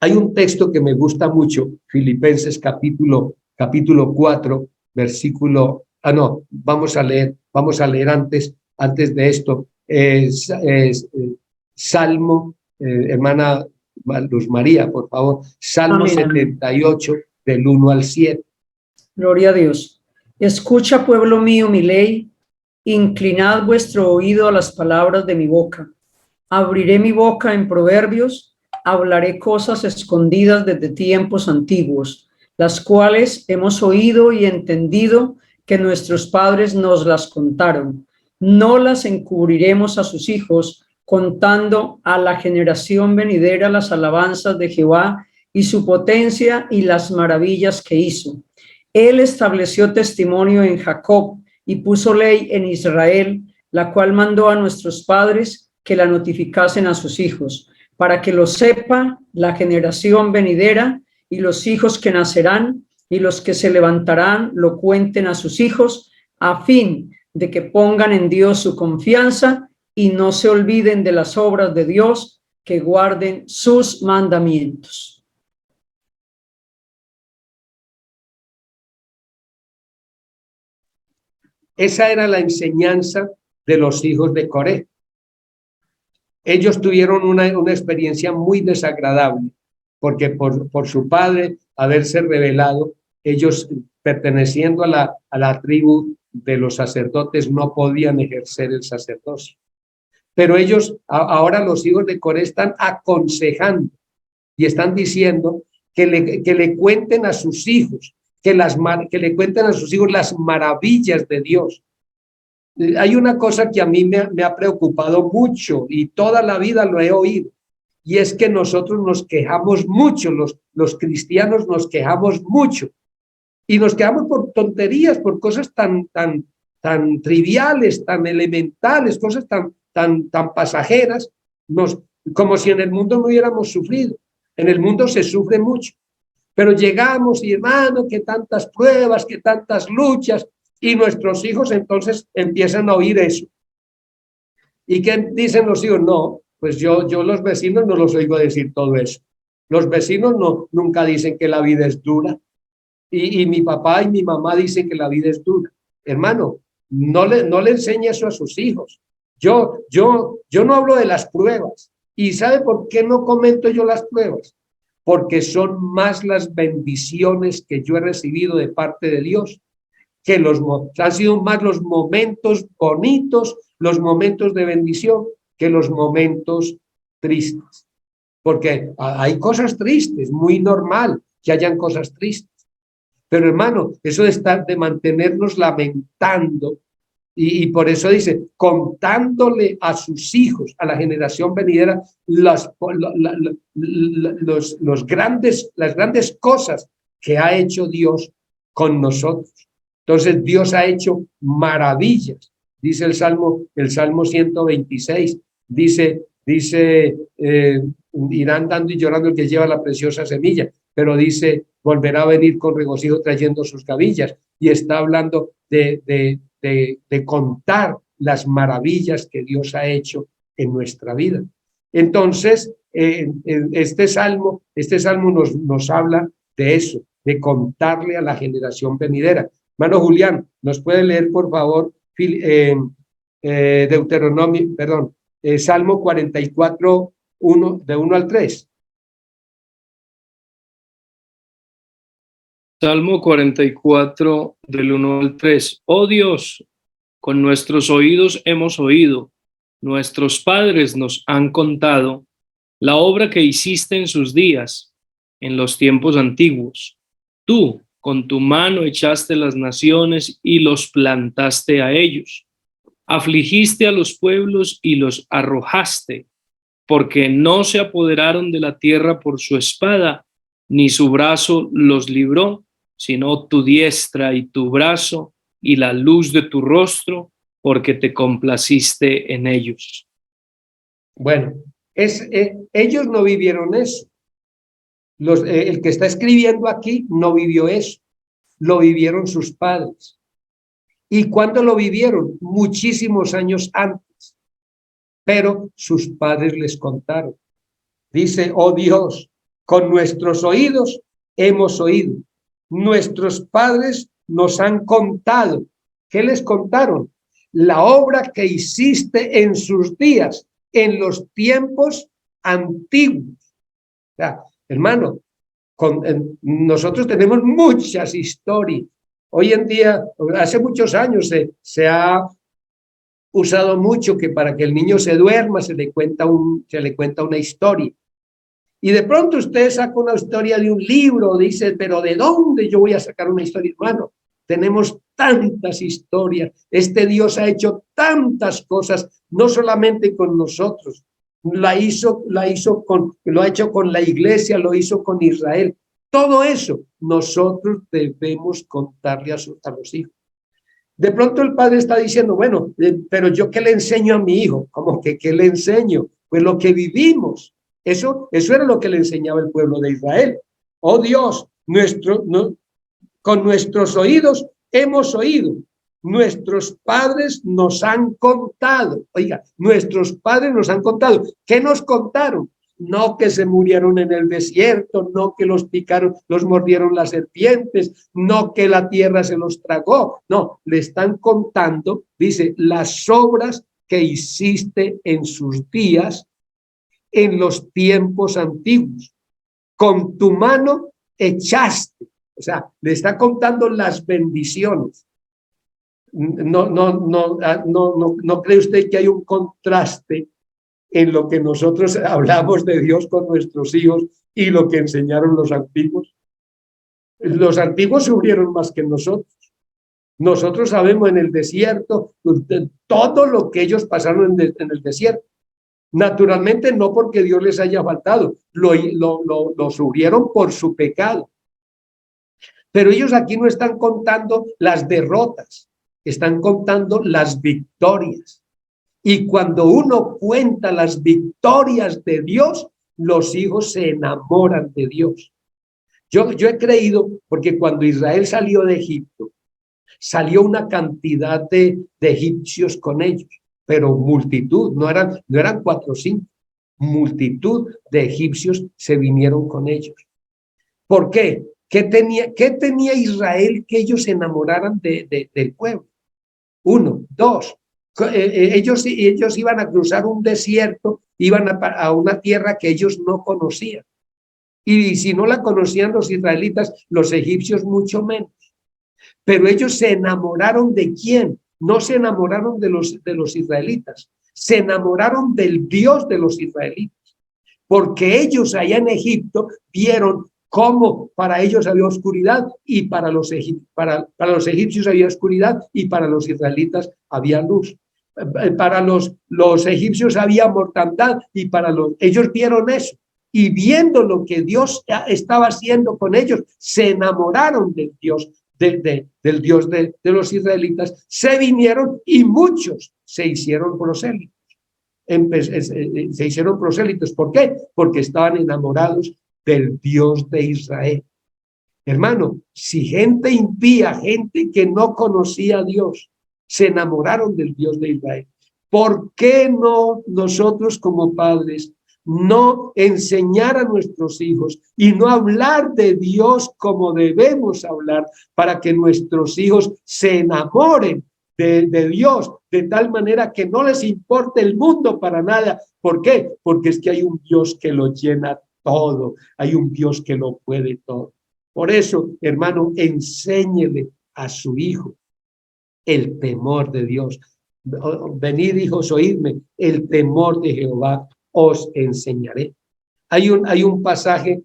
Hay un texto que me gusta mucho, Filipenses capítulo 4, versículo, vamos a leer antes de esto, Salmo, hermana Luz María, por favor, Salmo Amén. 78, del 1 al 7. Gloria a Dios. Escucha, pueblo mío, mi ley, inclinad vuestro oído a las palabras de mi boca. Abriré mi boca en proverbios, hablaré cosas escondidas desde tiempos antiguos, las cuales hemos oído y entendido que nuestros padres nos las contaron. No las encubriremos a sus hijos, contando a la generación venidera las alabanzas de Jehová y su potencia y las maravillas que hizo. Él estableció testimonio en Jacob y puso ley en Israel, la cual mandó a nuestros padres que la notificasen a sus hijos, para que lo sepa la generación venidera y los hijos que nacerán y los que se levantarán lo cuenten a sus hijos, a fin de que pongan en Dios su confianza y no se olviden de las obras de Dios, que guarden sus mandamientos. Esa era la enseñanza de los hijos de Coré. Ellos tuvieron una experiencia muy desagradable, porque por su padre haberse rebelado, ellos perteneciendo a la tribu de los sacerdotes no podían ejercer el sacerdocio. Pero ellos, ahora los hijos de Coré están aconsejando y están diciendo que le cuenten a sus hijos, que le cuenten a sus hijos las maravillas de Dios. Hay una cosa que a mí me ha preocupado mucho y toda la vida lo he oído, y es que nosotros nos quejamos mucho, los cristianos nos quejamos mucho, y nos quejamos por tonterías, por cosas tan triviales, tan elementales, cosas tan pasajeras, como si en el mundo no hubiéramos sufrido. En el mundo se sufre mucho, pero llegamos y hermano, que tantas pruebas, que tantas luchas, y nuestros hijos entonces empiezan a oír eso. ¿Y qué dicen los hijos? No, pues yo los vecinos no los oigo decir todo eso. Los vecinos nunca dicen que la vida es dura. Y mi papá y mi mamá dicen que la vida es dura. Hermano, no le enseñe eso a sus hijos. Yo no hablo de las pruebas. ¿Y sabe por qué no comento yo las pruebas? Porque son más las bendiciones que yo he recibido de parte de Dios, que han sido más los momentos bonitos, los momentos de bendición, que los momentos tristes. Porque hay cosas tristes, muy normal que hayan cosas tristes. Pero hermano, eso de mantenernos lamentando, y por eso dice, contándole a sus hijos, a la generación venidera, las grandes cosas que ha hecho Dios con nosotros. Entonces Dios ha hecho maravillas. Dice el Salmo 126, dice, irán dando y llorando el que lleva la preciosa semilla, pero dice, volverá a venir con regocijo trayendo sus gavillas, y está hablando de contar las maravillas que Dios ha hecho en nuestra vida. Entonces, este salmo nos habla de eso, de contarle a la generación venidera. Hermano Julián, ¿nos puede leer, por favor, Salmo 44, de 1 al 3. Salmo 44, del 1 al 3. Oh Dios, con nuestros oídos hemos oído, nuestros padres nos han contado la obra que hiciste en sus días, en los tiempos antiguos. Tú, con tu mano echaste las naciones y los plantaste a ellos. Afligiste a los pueblos y los arrojaste, porque no se apoderaron de la tierra por su espada, ni su brazo los libró, sino tu diestra y tu brazo y la luz de tu rostro, porque te complaciste en ellos. Bueno, ellos no vivieron eso. El que está escribiendo aquí no vivió eso. Lo vivieron sus padres. ¿Y cuándo lo vivieron? Muchísimos años antes. Pero sus padres les contaron. Dice, oh Dios, con nuestros oídos hemos oído. Nuestros padres nos han contado. ¿Qué les contaron? La obra que hiciste en sus días, en los tiempos antiguos. O sea, hermano, nosotros tenemos muchas historias. Hoy en día, hace muchos años se ha usado mucho que para que el niño se duerma se le cuenta una historia. Y de pronto usted saca una historia de un libro, dice, pero ¿de dónde yo voy a sacar una historia? Hermano, tenemos tantas historias. Este Dios ha hecho tantas cosas, no solamente con nosotros. Lo ha hecho con la iglesia, lo hizo con Israel. Todo eso nosotros debemos contarle a los hijos. De pronto el padre está diciendo, bueno, pero yo ¿qué le enseño a mi hijo? ¿Cómo que qué le enseño? Pues lo que vivimos. Eso era lo que le enseñaba el pueblo de Israel. Oh Dios, con nuestros oídos hemos oído. Nuestros padres nos han contado. Oiga, nuestros padres nos han contado. ¿Qué nos contaron? No que se murieron en el desierto, no que los mordieron las serpientes, no que la tierra se los tragó. No, le están contando, dice, las obras que hiciste en sus días, en los tiempos antiguos. Con tu mano echaste. O sea, le está contando las bendiciones. No cree usted que hay un contraste en lo que nosotros hablamos de Dios con nuestros hijos y lo que enseñaron los antiguos. Los antiguos sufrieron más que nosotros. Nosotros sabemos en el desierto todo lo que ellos pasaron en el desierto. Naturalmente no porque Dios les haya faltado, lo sufrieron por su pecado. Pero ellos aquí no están contando las derrotas, están contando las victorias. Y cuando uno cuenta las victorias de Dios, los hijos se enamoran de Dios. Yo he creído, porque cuando Israel salió de Egipto, salió una cantidad de egipcios con ellos, pero multitud, no eran 4 o 5, multitud de egipcios se vinieron con ellos. ¿Por qué? ¿Qué tenía Israel que ellos se enamoraran del pueblo? 1, 2. Ellos iban a cruzar un desierto, iban a una tierra que ellos no conocían. Y si no la conocían los israelitas, los egipcios mucho menos. Pero ellos se enamoraron ¿de quién? No se enamoraron de los israelitas, se enamoraron del Dios de los israelitas. Porque ellos allá en Egipto vieron cómo para ellos había oscuridad y para los egipcios había oscuridad y para los israelitas había luz. Para los egipcios había mortandad y ellos vieron eso. Y viendo lo que Dios estaba haciendo con ellos, se enamoraron del Dios, del Dios de los israelitas, se vinieron y muchos se hicieron prosélitos. Se hicieron prosélitos. ¿Por qué? Porque estaban enamorados del Dios de Israel. Hermano, si gente impía, gente que no conocía a Dios, se enamoraron del Dios de Israel, ¿por qué no nosotros como padres no enseñar a nuestros hijos y no hablar de Dios como debemos hablar para que nuestros hijos se enamoren de Dios, de tal manera que no les importa el mundo para nada. ¿Por qué? Porque es que hay un Dios que lo llena todo, hay un Dios que lo puede todo. Por eso, hermano, enséñele a su hijo el temor de Dios. Venid, hijos, oídme, el temor de Jehová os enseñaré. Hay un pasaje,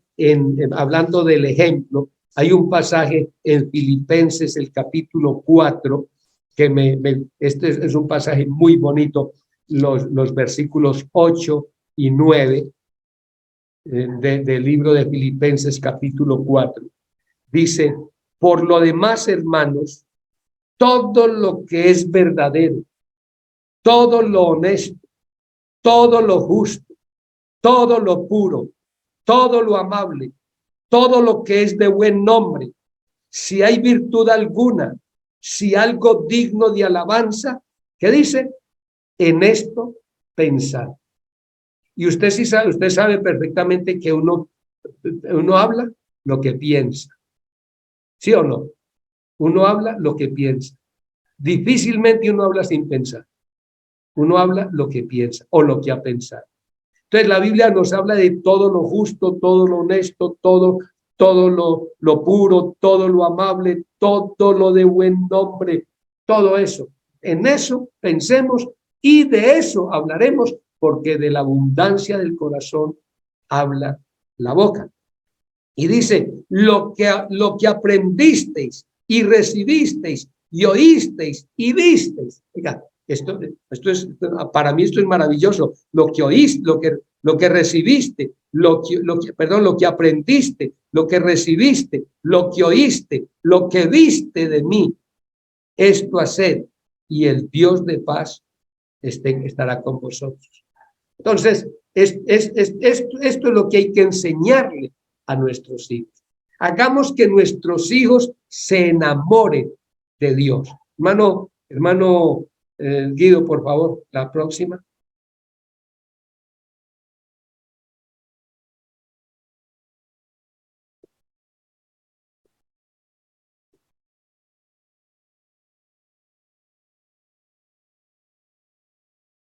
hablando del ejemplo, hay un pasaje en Filipenses, el capítulo 4, que este es un pasaje muy bonito, los versículos 8 y 9 del libro de Filipenses, capítulo 4. Dice, por lo demás, hermanos, todo lo que es verdadero, todo lo honesto, todo lo justo, todo lo puro, todo lo amable, todo lo que es de buen nombre, si hay virtud alguna, si algo digno de alabanza, ¿qué dice? En esto pensad. Y usted sí sabe, usted sabe perfectamente que uno habla lo que piensa. ¿Sí o no? Uno habla lo que piensa. Difícilmente uno habla sin pensar. Uno habla lo que piensa o lo que ha pensado. Entonces la Biblia nos habla de todo lo justo, todo lo honesto, todo lo puro, todo lo amable, todo lo de buen nombre, todo eso. En eso pensemos y de eso hablaremos, porque de la abundancia del corazón habla la boca. Y dice, lo que aprendisteis y recibisteis y oísteis y visteis. Oiga, esto es, para mí esto es maravilloso. Lo que oíste, lo que recibiste, lo que aprendiste, lo que recibiste, lo que oíste, lo que viste de mí, esto haced, y el Dios de paz estará con vosotros. Entonces, esto es lo que hay que enseñarle a nuestros hijos. Hagamos que nuestros hijos se enamoren de Dios. Hermano Guido, por favor, la próxima.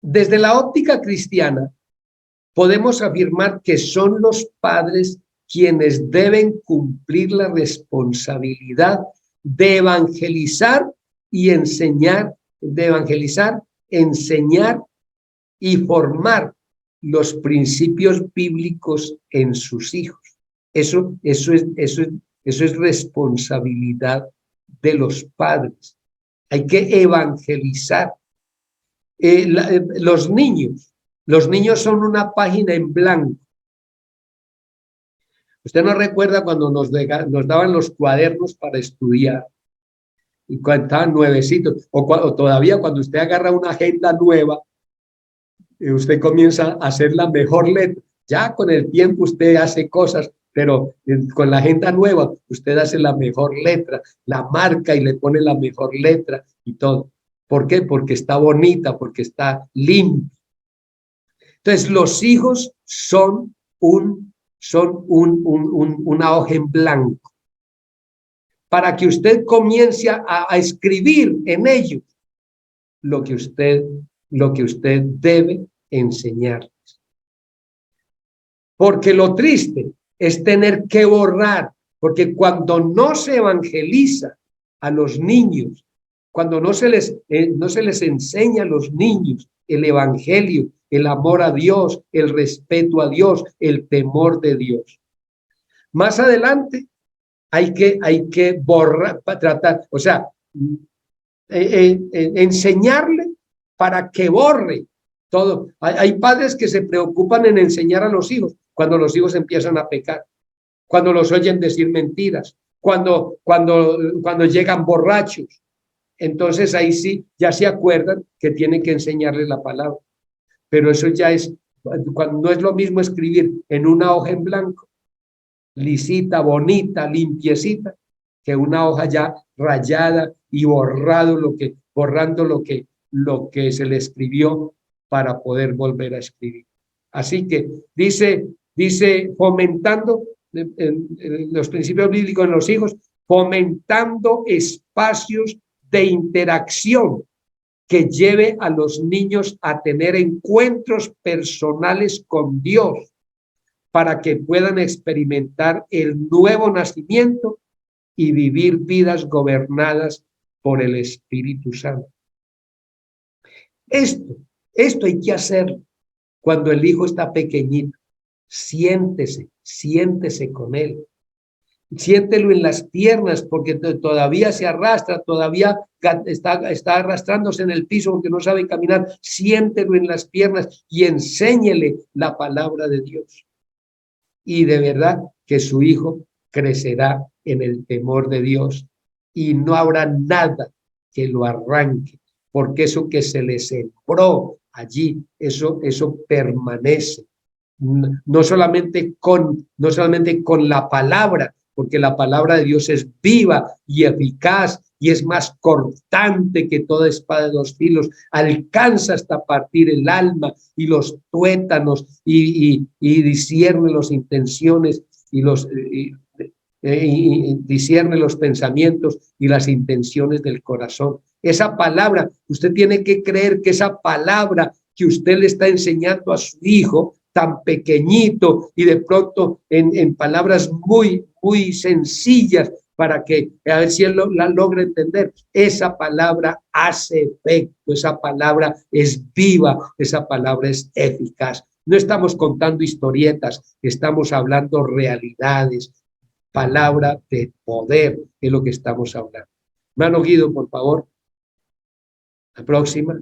Desde la óptica cristiana, podemos afirmar que son los padres quienes deben cumplir la responsabilidad de evangelizar y enseñar, enseñar y formar los principios bíblicos en sus hijos. Eso es responsabilidad de los padres. Hay que evangelizar. Los niños son una página en blanco. Usted no recuerda cuando nos daban los cuadernos para estudiar y cuando estaban nuevecitos, o todavía cuando usted agarra una agenda nueva, usted comienza a hacer la mejor letra. Ya con el tiempo usted hace cosas, pero con la agenda nueva usted hace la mejor letra, la marca y le pone la mejor letra y todo. ¿Por qué? Porque está bonita, porque está limpia. Entonces, los hijos son una hoja en blanco para que usted comience a escribir en ellos lo que usted debe enseñarles. Porque lo triste es tener que borrar, porque cuando no se evangeliza a los niños, cuando no se les enseña a los niños el evangelio, el amor a Dios, el respeto a Dios, el temor de Dios. Más adelante hay que borrar, para tratar, o sea, enseñarle para que borre todo. Hay padres que se preocupan en enseñar a los hijos cuando los hijos empiezan a pecar, cuando los oyen decir mentiras, cuando llegan borrachos. Entonces ahí sí, ya se acuerdan que tienen que enseñarles la palabra. Pero eso ya no es lo mismo escribir en una hoja en blanco, lisita, bonita, limpiecita, que una hoja ya rayada y borrando lo que se le escribió para poder volver a escribir. Así que dice fomentando los principios bíblicos en los hijos, fomentando espacios de interacción que lleve a los niños a tener encuentros personales con Dios para que puedan experimentar el nuevo nacimiento y vivir vidas gobernadas por el Espíritu Santo. Esto hay que hacerlo cuando el hijo está pequeñito. Siéntese con él. Siéntelo en las piernas porque todavía se arrastra, todavía está arrastrándose en el piso porque no sabe caminar. Siéntelo en las piernas y enséñele la palabra de Dios. Y de verdad que su hijo crecerá en el temor de Dios y no habrá nada que lo arranque, porque eso que se le sembró allí, eso permanece. No solamente con la palabra, porque la palabra de Dios es viva y eficaz y es más cortante que toda espada de dos filos, alcanza hasta partir el alma y los tuétanos y discierne las intenciones y discierne los pensamientos y las intenciones del corazón. Esa palabra, usted tiene que creer que esa palabra que usted le está enseñando a su hijo tan pequeñito y de pronto en palabras muy sencillas para que a ver si él la logra entender, esa palabra hace efecto, esa palabra es viva, esa palabra es eficaz. No estamos contando historietas, estamos hablando realidades, palabra de poder es lo que estamos hablando. Hermano Guido, por favor. La próxima.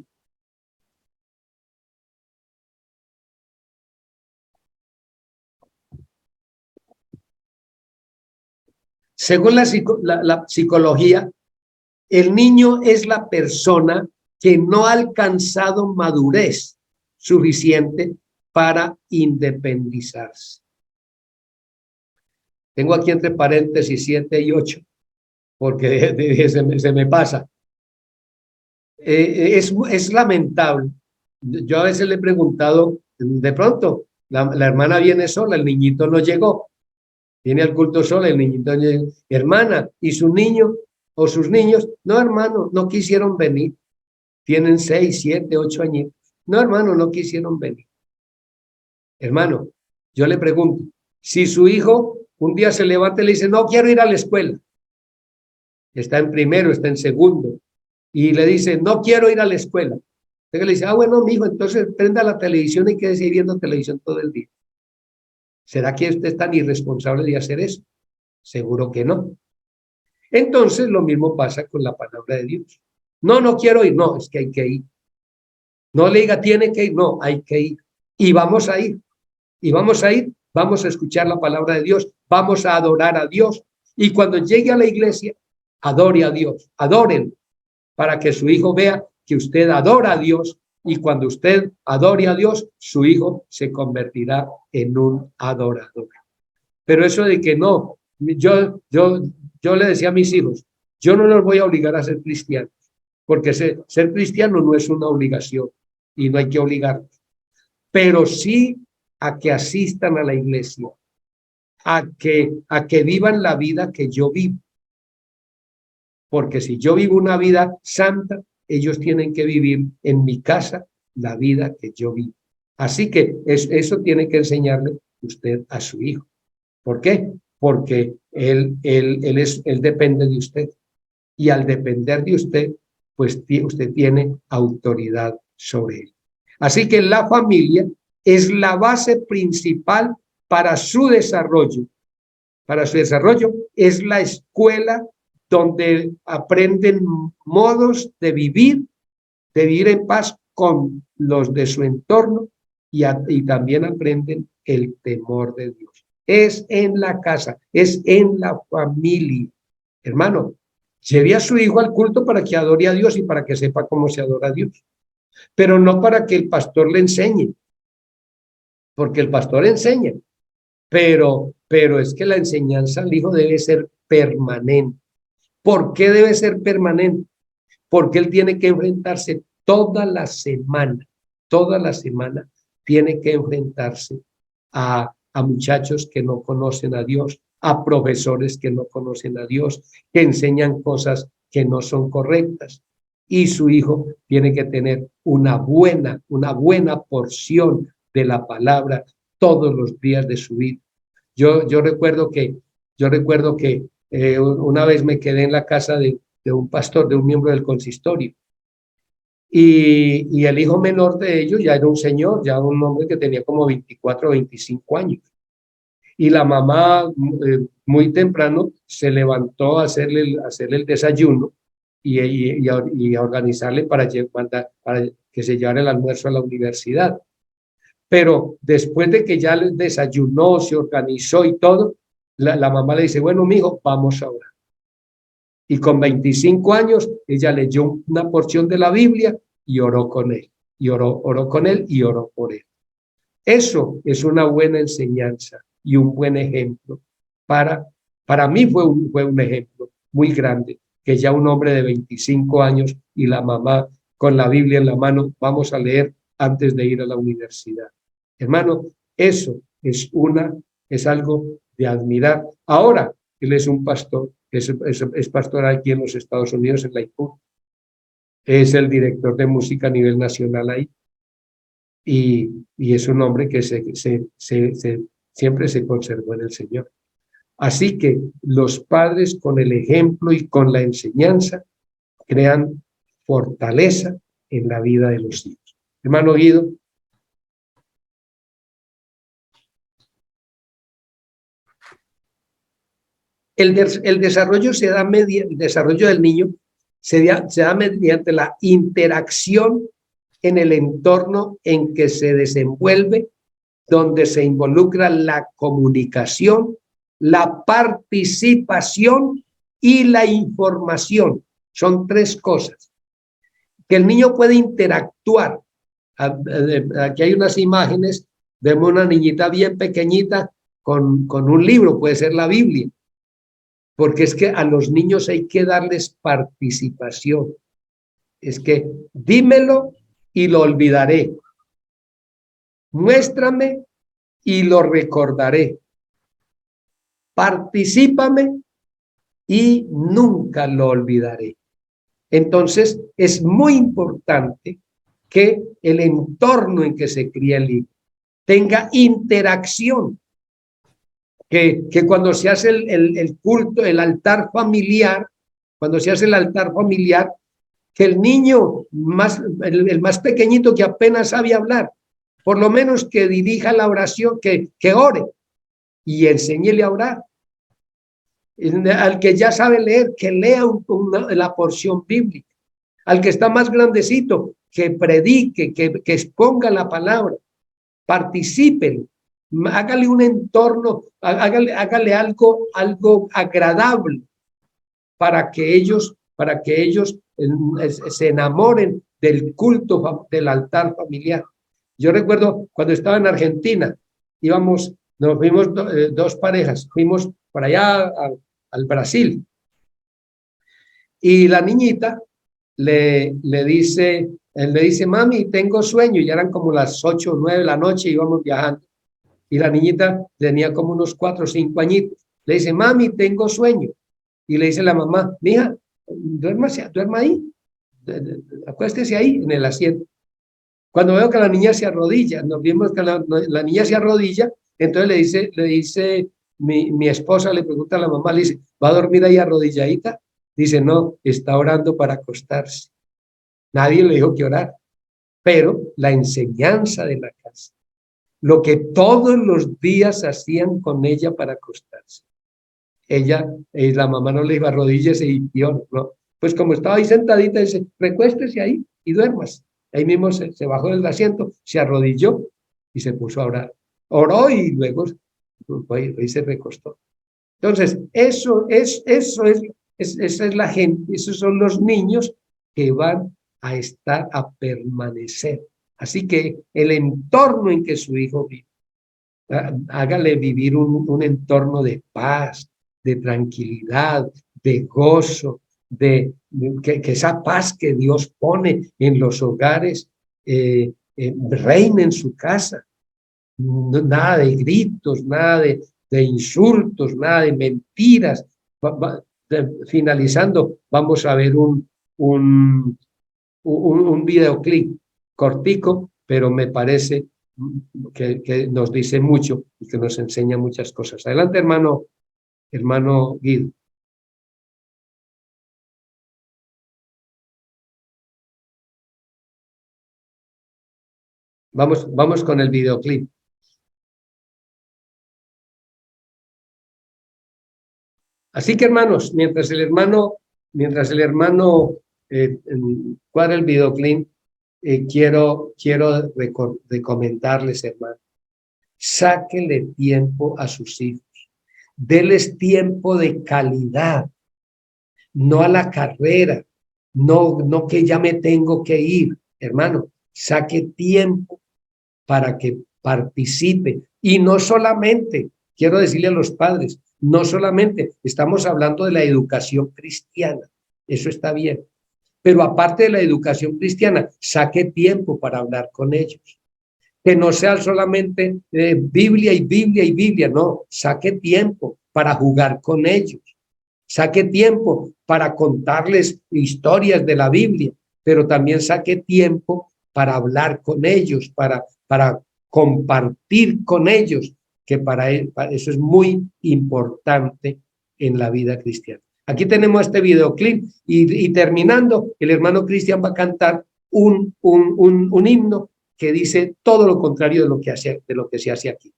Según la psicología, el niño es la persona que no ha alcanzado madurez suficiente para independizarse. Tengo aquí entre paréntesis 7 y 8, porque se me pasa. Es lamentable. Yo a veces le he preguntado, de pronto, la hermana viene sola, el niñito no llegó. Viene al culto sola, el niñito, hermana, ¿y su niño o sus niños? No, hermano, no quisieron venir. Tienen 6, 7, 8 años. No, hermano, no quisieron venir. Hermano, yo le pregunto, si su hijo un día se levanta y le dice, no quiero ir a la escuela, está en primero, está en segundo, y le dice, no quiero ir a la escuela. Entonces le dice, bueno, mijo, entonces prenda la televisión y quédese viendo televisión todo el día. ¿Será que usted es tan irresponsable de hacer eso? Seguro que no. Entonces lo mismo pasa con la palabra de Dios. No quiero ir, no, es que hay que ir. No le diga tiene que ir, no, hay que ir. Y vamos a ir, vamos a escuchar la palabra de Dios, vamos a adorar a Dios. Y cuando llegue a la iglesia, adore a Dios, adórenlo, para que su hijo vea que usted adora a Dios. Y cuando usted adore a Dios, su hijo se convertirá en un adorador. Pero eso de que no, yo le decía a mis hijos, yo no los voy a obligar a ser cristianos, porque ser cristiano no es una obligación y no hay que obligarlos, pero sí a que asistan a la iglesia, a que vivan la vida que yo vivo. Porque si yo vivo una vida santa, ellos tienen que vivir en mi casa la vida que yo vivo. Así que eso tiene que enseñarle usted a su hijo. ¿Por qué? Porque él depende de usted. Y al depender de usted, pues usted tiene autoridad sobre él. Así que la familia es la base principal para su desarrollo. Para su desarrollo es la escuela donde aprenden modos de vivir en paz con los de su entorno y también aprenden el temor de Dios. Es en la casa, es en la familia. Hermano, lleve a su hijo al culto para que adore a Dios y para que sepa cómo se adora a Dios, pero no para que el pastor le enseñe, porque el pastor enseña, pero es que la enseñanza al hijo debe ser permanente. ¿Por qué debe ser permanente? Porque él tiene que enfrentarse toda la semana tiene que enfrentarse a muchachos que no conocen a Dios, a profesores que no conocen a Dios, que enseñan cosas que no son correctas. Y su hijo tiene que tener una buena porción de la palabra todos los días de su vida. Yo recuerdo que una vez me quedé en la casa de un pastor, de un miembro del consistorio, y el hijo menor de ellos ya era un señor, ya un hombre que tenía como 24 o 25 años. Y la mamá muy temprano se levantó a hacerle el desayuno y a organizarle para que se llevara el almuerzo a la universidad. Pero después de que ya les desayunó, se organizó y todo, la mamá le dice, bueno, mijo, vamos a orar. Y con 25 años, ella leyó una porción de la Biblia y oró con él. Y oró con él y oró por él. Eso es una buena enseñanza y un buen ejemplo. Para mí fue un ejemplo muy grande, que ya un hombre de 25 años y la mamá con la Biblia en la mano, vamos a leer antes de ir a la universidad. Hermano, eso es algo de admirar. Ahora, él es un pastor, es pastor aquí en los Estados Unidos, en la IPUR. Es el director de música a nivel nacional ahí. Y es un hombre que siempre se conservó en el Señor. Así que los padres con el ejemplo y con la enseñanza crean fortaleza en la vida de los hijos. Hermano Guido. El desarrollo el desarrollo del niño se da mediante la interacción en el entorno en que se desenvuelve, donde se involucra la comunicación, la participación y la información. Son tres cosas. Que el niño puede interactuar. Aquí hay unas imágenes, vemos una niñita bien pequeñita con un libro, puede ser la Biblia, porque es que a los niños hay que darles participación. Es que dímelo y lo olvidaré. Muéstrame y lo recordaré. Particípame y nunca lo olvidaré. Entonces, es muy importante que el entorno en que se cría el hijo tenga interacción. Que cuando se hace el culto, el altar familiar, cuando se hace el altar familiar, que el niño, el más pequeñito que apenas sabe hablar, por lo menos que dirija la oración, que ore y enséñele a orar. Al que ya sabe leer, que lea la porción bíblica. Al que está más grandecito, que predique, que exponga la palabra. Participen, hágale un entorno, hágale algo agradable para que ellos se enamoren del culto del altar familiar. Yo recuerdo cuando estaba en Argentina, nos fuimos dos parejas, fuimos para allá al Brasil, y la niñita le dice, él le dice, mami, tengo sueño, y eran como las 8 o 9 de la noche, íbamos viajando, y la niñita tenía como unos 4 o 5 añitos, le dice, mami, tengo sueño, y le dice la mamá, mija, duerma ahí, acuéstese ahí en el asiento. Cuando veo que la niña se arrodilla, nos vimos que la niña se arrodilla, entonces le dice mi esposa, le pregunta a la mamá, le dice, ¿va a dormir ahí arrodilladita? Dice, no, está orando para acostarse. Nadie le dijo que orar, pero la enseñanza de la casa, lo que todos los días hacían con ella para acostarse. La mamá no le iba arrodíllese y ore, no. Pues como estaba ahí sentadita, dice, recuéstese ahí y duermas. Ahí mismo se bajó del asiento, se arrodilló y se puso a orar. Oró y luego se recostó. Entonces, esa es la gente, esos son los niños que van a permanecer. Así que el entorno en que su hijo vive, hágale vivir un entorno de paz, de tranquilidad, de gozo, que esa paz que Dios pone en los hogares reine en su casa. Nada de gritos, nada de insultos, nada de mentiras. finalizando, vamos a ver un videoclip cortico, pero me parece que nos dice mucho y que nos enseña muchas cosas. Adelante, hermano Guido. Vamos con el videoclip. Así que, hermanos, mientras el hermano cuadra el videoclip, quiero recomendarles, hermano, sáquenle tiempo a sus hijos, denles tiempo de calidad, no a la carrera, no que ya me tengo que ir, hermano, saque tiempo para que participe. Y no solamente, quiero decirle a los padres, no solamente estamos hablando de la educación cristiana, eso está bien, pero aparte de la educación cristiana, saque tiempo para hablar con ellos. Que no sea solamente Biblia y Biblia y Biblia, no, saque tiempo para jugar con ellos, saque tiempo para contarles historias de la Biblia, pero también saque tiempo para hablar con ellos, para compartir con ellos, que para eso es muy importante en la vida cristiana. Aquí tenemos este videoclip y terminando, el hermano Cristian va a cantar un himno que dice todo lo contrario de lo que se hace aquí.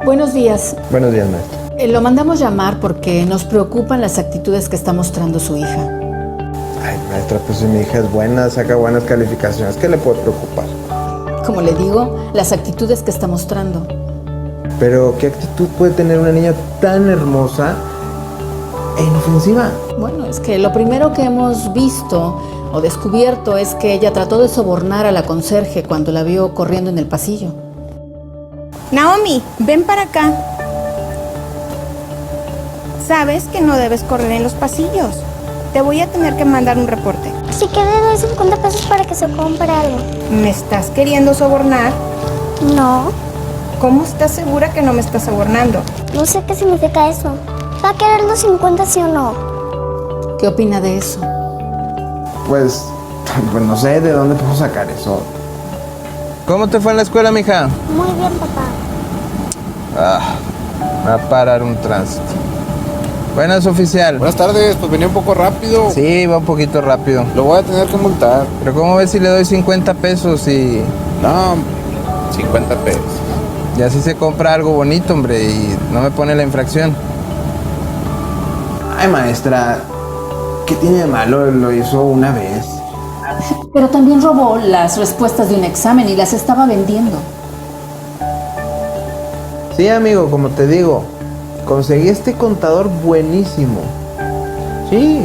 Buenos días. Buenos días, maestro. Lo mandamos llamar porque nos preocupan las actitudes que está mostrando su hija. Ay, maestra, pues si mi hija es buena, saca buenas calificaciones, ¿qué le puede preocupar? Como le digo, las actitudes que está mostrando. Pero, ¿qué actitud puede tener una niña tan hermosa e inofensiva? Bueno, es que lo primero que hemos visto o descubierto es que ella trató de sobornar a la conserje cuando la vio corriendo en el pasillo. Naomi, ven para acá. Sabes que no debes correr en los pasillos. Te voy a tener que mandar un reporte. Así que le doy 50 pesos para que se compre algo. ¿Me estás queriendo sobornar? No, ¿Cómo estás segura que no me estás sobornando? no sé qué significa eso. ¿Va a querer los 50 sí o no? ¿Qué opina de eso? Pues no sé de dónde puedo sacar eso. ¿Cómo te fue en la escuela, mija? Muy bien, papá. Va a parar un tránsito. Buenas, oficial. Buenas tardes, pues venía un poco rápido. Sí, va un poquito rápido. Lo voy a tener que multar. Pero ¿cómo ves si le doy 50 pesos y No, 50 pesos. así se compra algo bonito, hombre, y no me pone la infracción? Ay, maestra, ¿qué tiene de malo? Lo hizo una vez. Pero también robó las respuestas de un examen y las estaba vendiendo. Sí, amigo, como te digo, conseguí este contador buenísimo. Sí.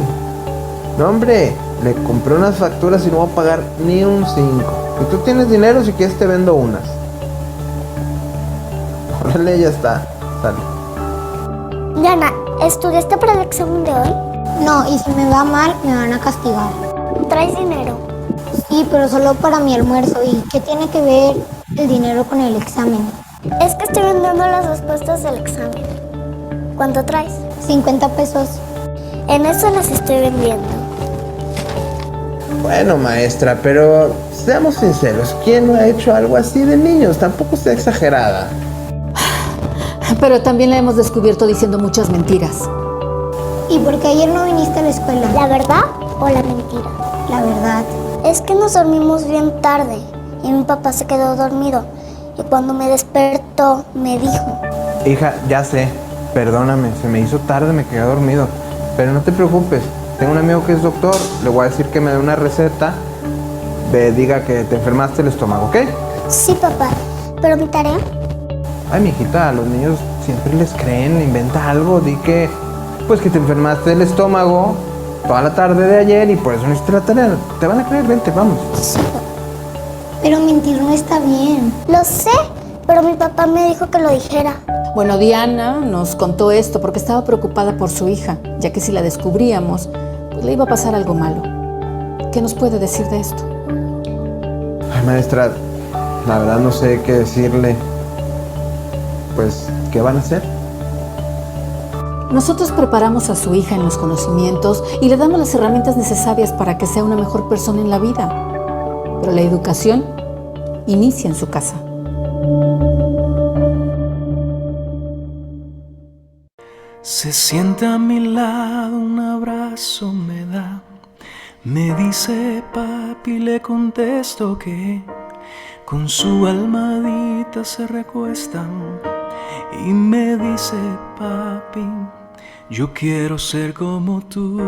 No, hombre, le compré unas facturas y no voy a pagar ni un 5. Y tú tienes dinero, si quieres te vendo unas. Órale, ya está. Sale. Diana, ¿estudiaste para el examen de hoy? No, y si me va mal, me van a castigar. ¿Traes dinero? Sí, pero solo para mi almuerzo. ¿Y qué tiene que ver el dinero con el examen? Es que estoy vendiendo las respuestas del examen. ¿Cuánto traes? 50 pesos. En eso las estoy vendiendo. Bueno, maestra, pero seamos sinceros, ¿quién no ha hecho algo así de niños? Tampoco sea exagerada. Pero también la hemos descubierto diciendo muchas mentiras. ¿Y por qué ayer no viniste a la escuela? ¿La verdad o la mentira? La verdad. Es que nos dormimos bien tarde y mi papá se quedó dormido. Y cuando me despertó, me dijo: Hija, ya sé, perdóname, se me hizo tarde, me quedé dormido. Pero no te preocupes, tengo un amigo que es doctor, le voy a decir que me dé una receta, diga que te enfermaste el estómago, ¿ok? Sí, papá, pero mi tarea. Ay, mijita, a los niños siempre les creen, inventa algo, di que, pues que te enfermaste el estómago toda la tarde de ayer y por eso no hiciste la tarea. Te van a creer, vente, vamos. Sí, papá. Pero mentir no está bien. Lo sé, pero mi papá me dijo que lo dijera. Bueno, Diana nos contó esto porque estaba preocupada por su hija, ya que si la descubríamos, pues le iba a pasar algo malo. ¿Qué nos puede decir de esto? Ay, maestra, la verdad no sé qué decirle. pues, ¿qué van a hacer? Nosotros preparamos a su hija en los conocimientos y le damos las herramientas necesarias para que sea una mejor persona en la vida. Pero la educación inicia en su casa. Se sienta a mi lado, un abrazo me da. Me dice papi, le contesto que con su almohadita se recuestan. Y me dice papi, yo quiero ser como tú.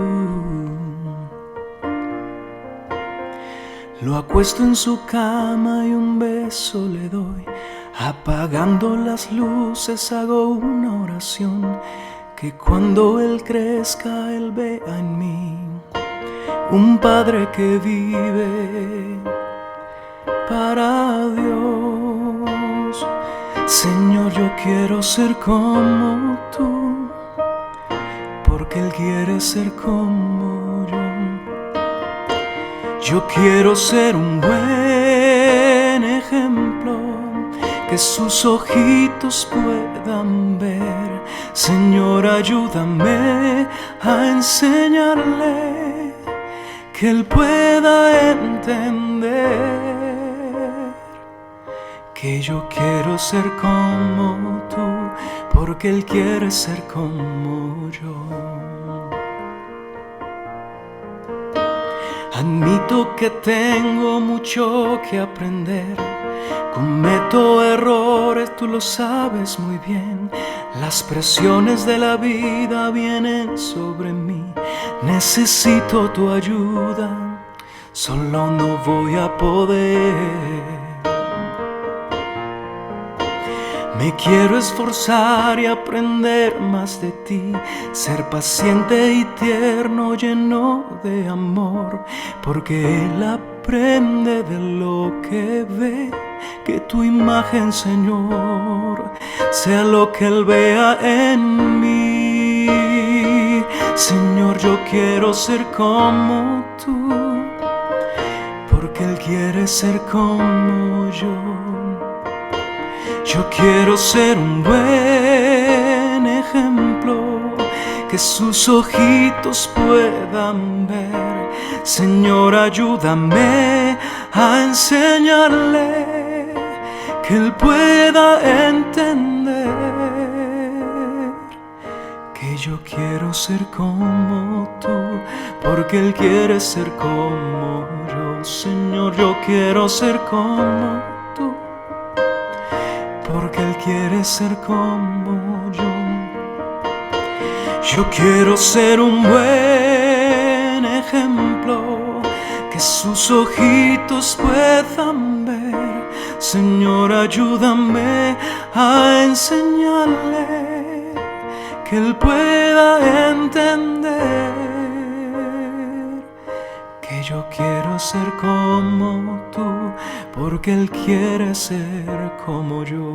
Lo acuesto en su cama y un beso le doy. Apagando las luces hago una oración, que cuando él crezca él vea en mí un padre que vive para Dios. Señor, yo quiero ser como tú, porque él quiere ser como yo. Yo quiero ser un buen ejemplo, que sus ojitos puedan ver. Señor, ayúdame a enseñarle, que él pueda entender que yo quiero ser como tú, porque él quiere ser como yo. Admito que tengo mucho que aprender, cometo errores, tú lo sabes muy bien. Las presiones de la vida vienen sobre mí. Necesito tu ayuda, solo no voy a poder. Me quiero esforzar y aprender más de ti, ser paciente y tierno, lleno de amor, porque él aprende de lo que ve. Que tu imagen, Señor, sea lo que él vea en mí. Señor, yo quiero ser como tú, porque él quiere ser como yo. Yo quiero ser un buen ejemplo, que sus ojitos puedan ver. Señor, ayúdame a enseñarle, que él pueda entender que yo quiero ser como tú, porque él quiere ser como yo. Señor, yo quiero ser como tú, porque él quiere ser como yo. Yo quiero ser un buen ejemplo, que sus ojitos puedan ver. Señor, ayúdame a enseñarle, que él pueda entender que yo quiero ser como tú, porque él quiere ser como yo.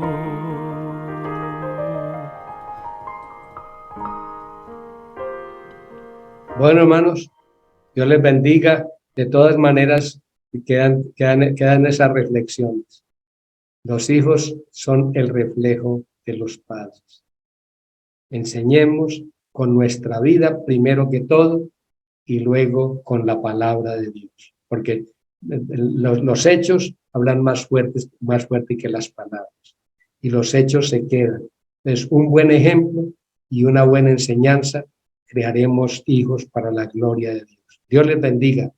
Bueno, hermanos, Dios les bendiga. De todas maneras, quedan esas reflexiones. Los hijos son el reflejo de los padres. Enseñemos con nuestra vida primero que todo y luego con la palabra de Dios, porque los hechos hablan más fuerte que las palabras, y los hechos se quedan. Entonces, un buen ejemplo y una buena enseñanza crearemos hijos para la gloria de Dios. Dios les bendiga.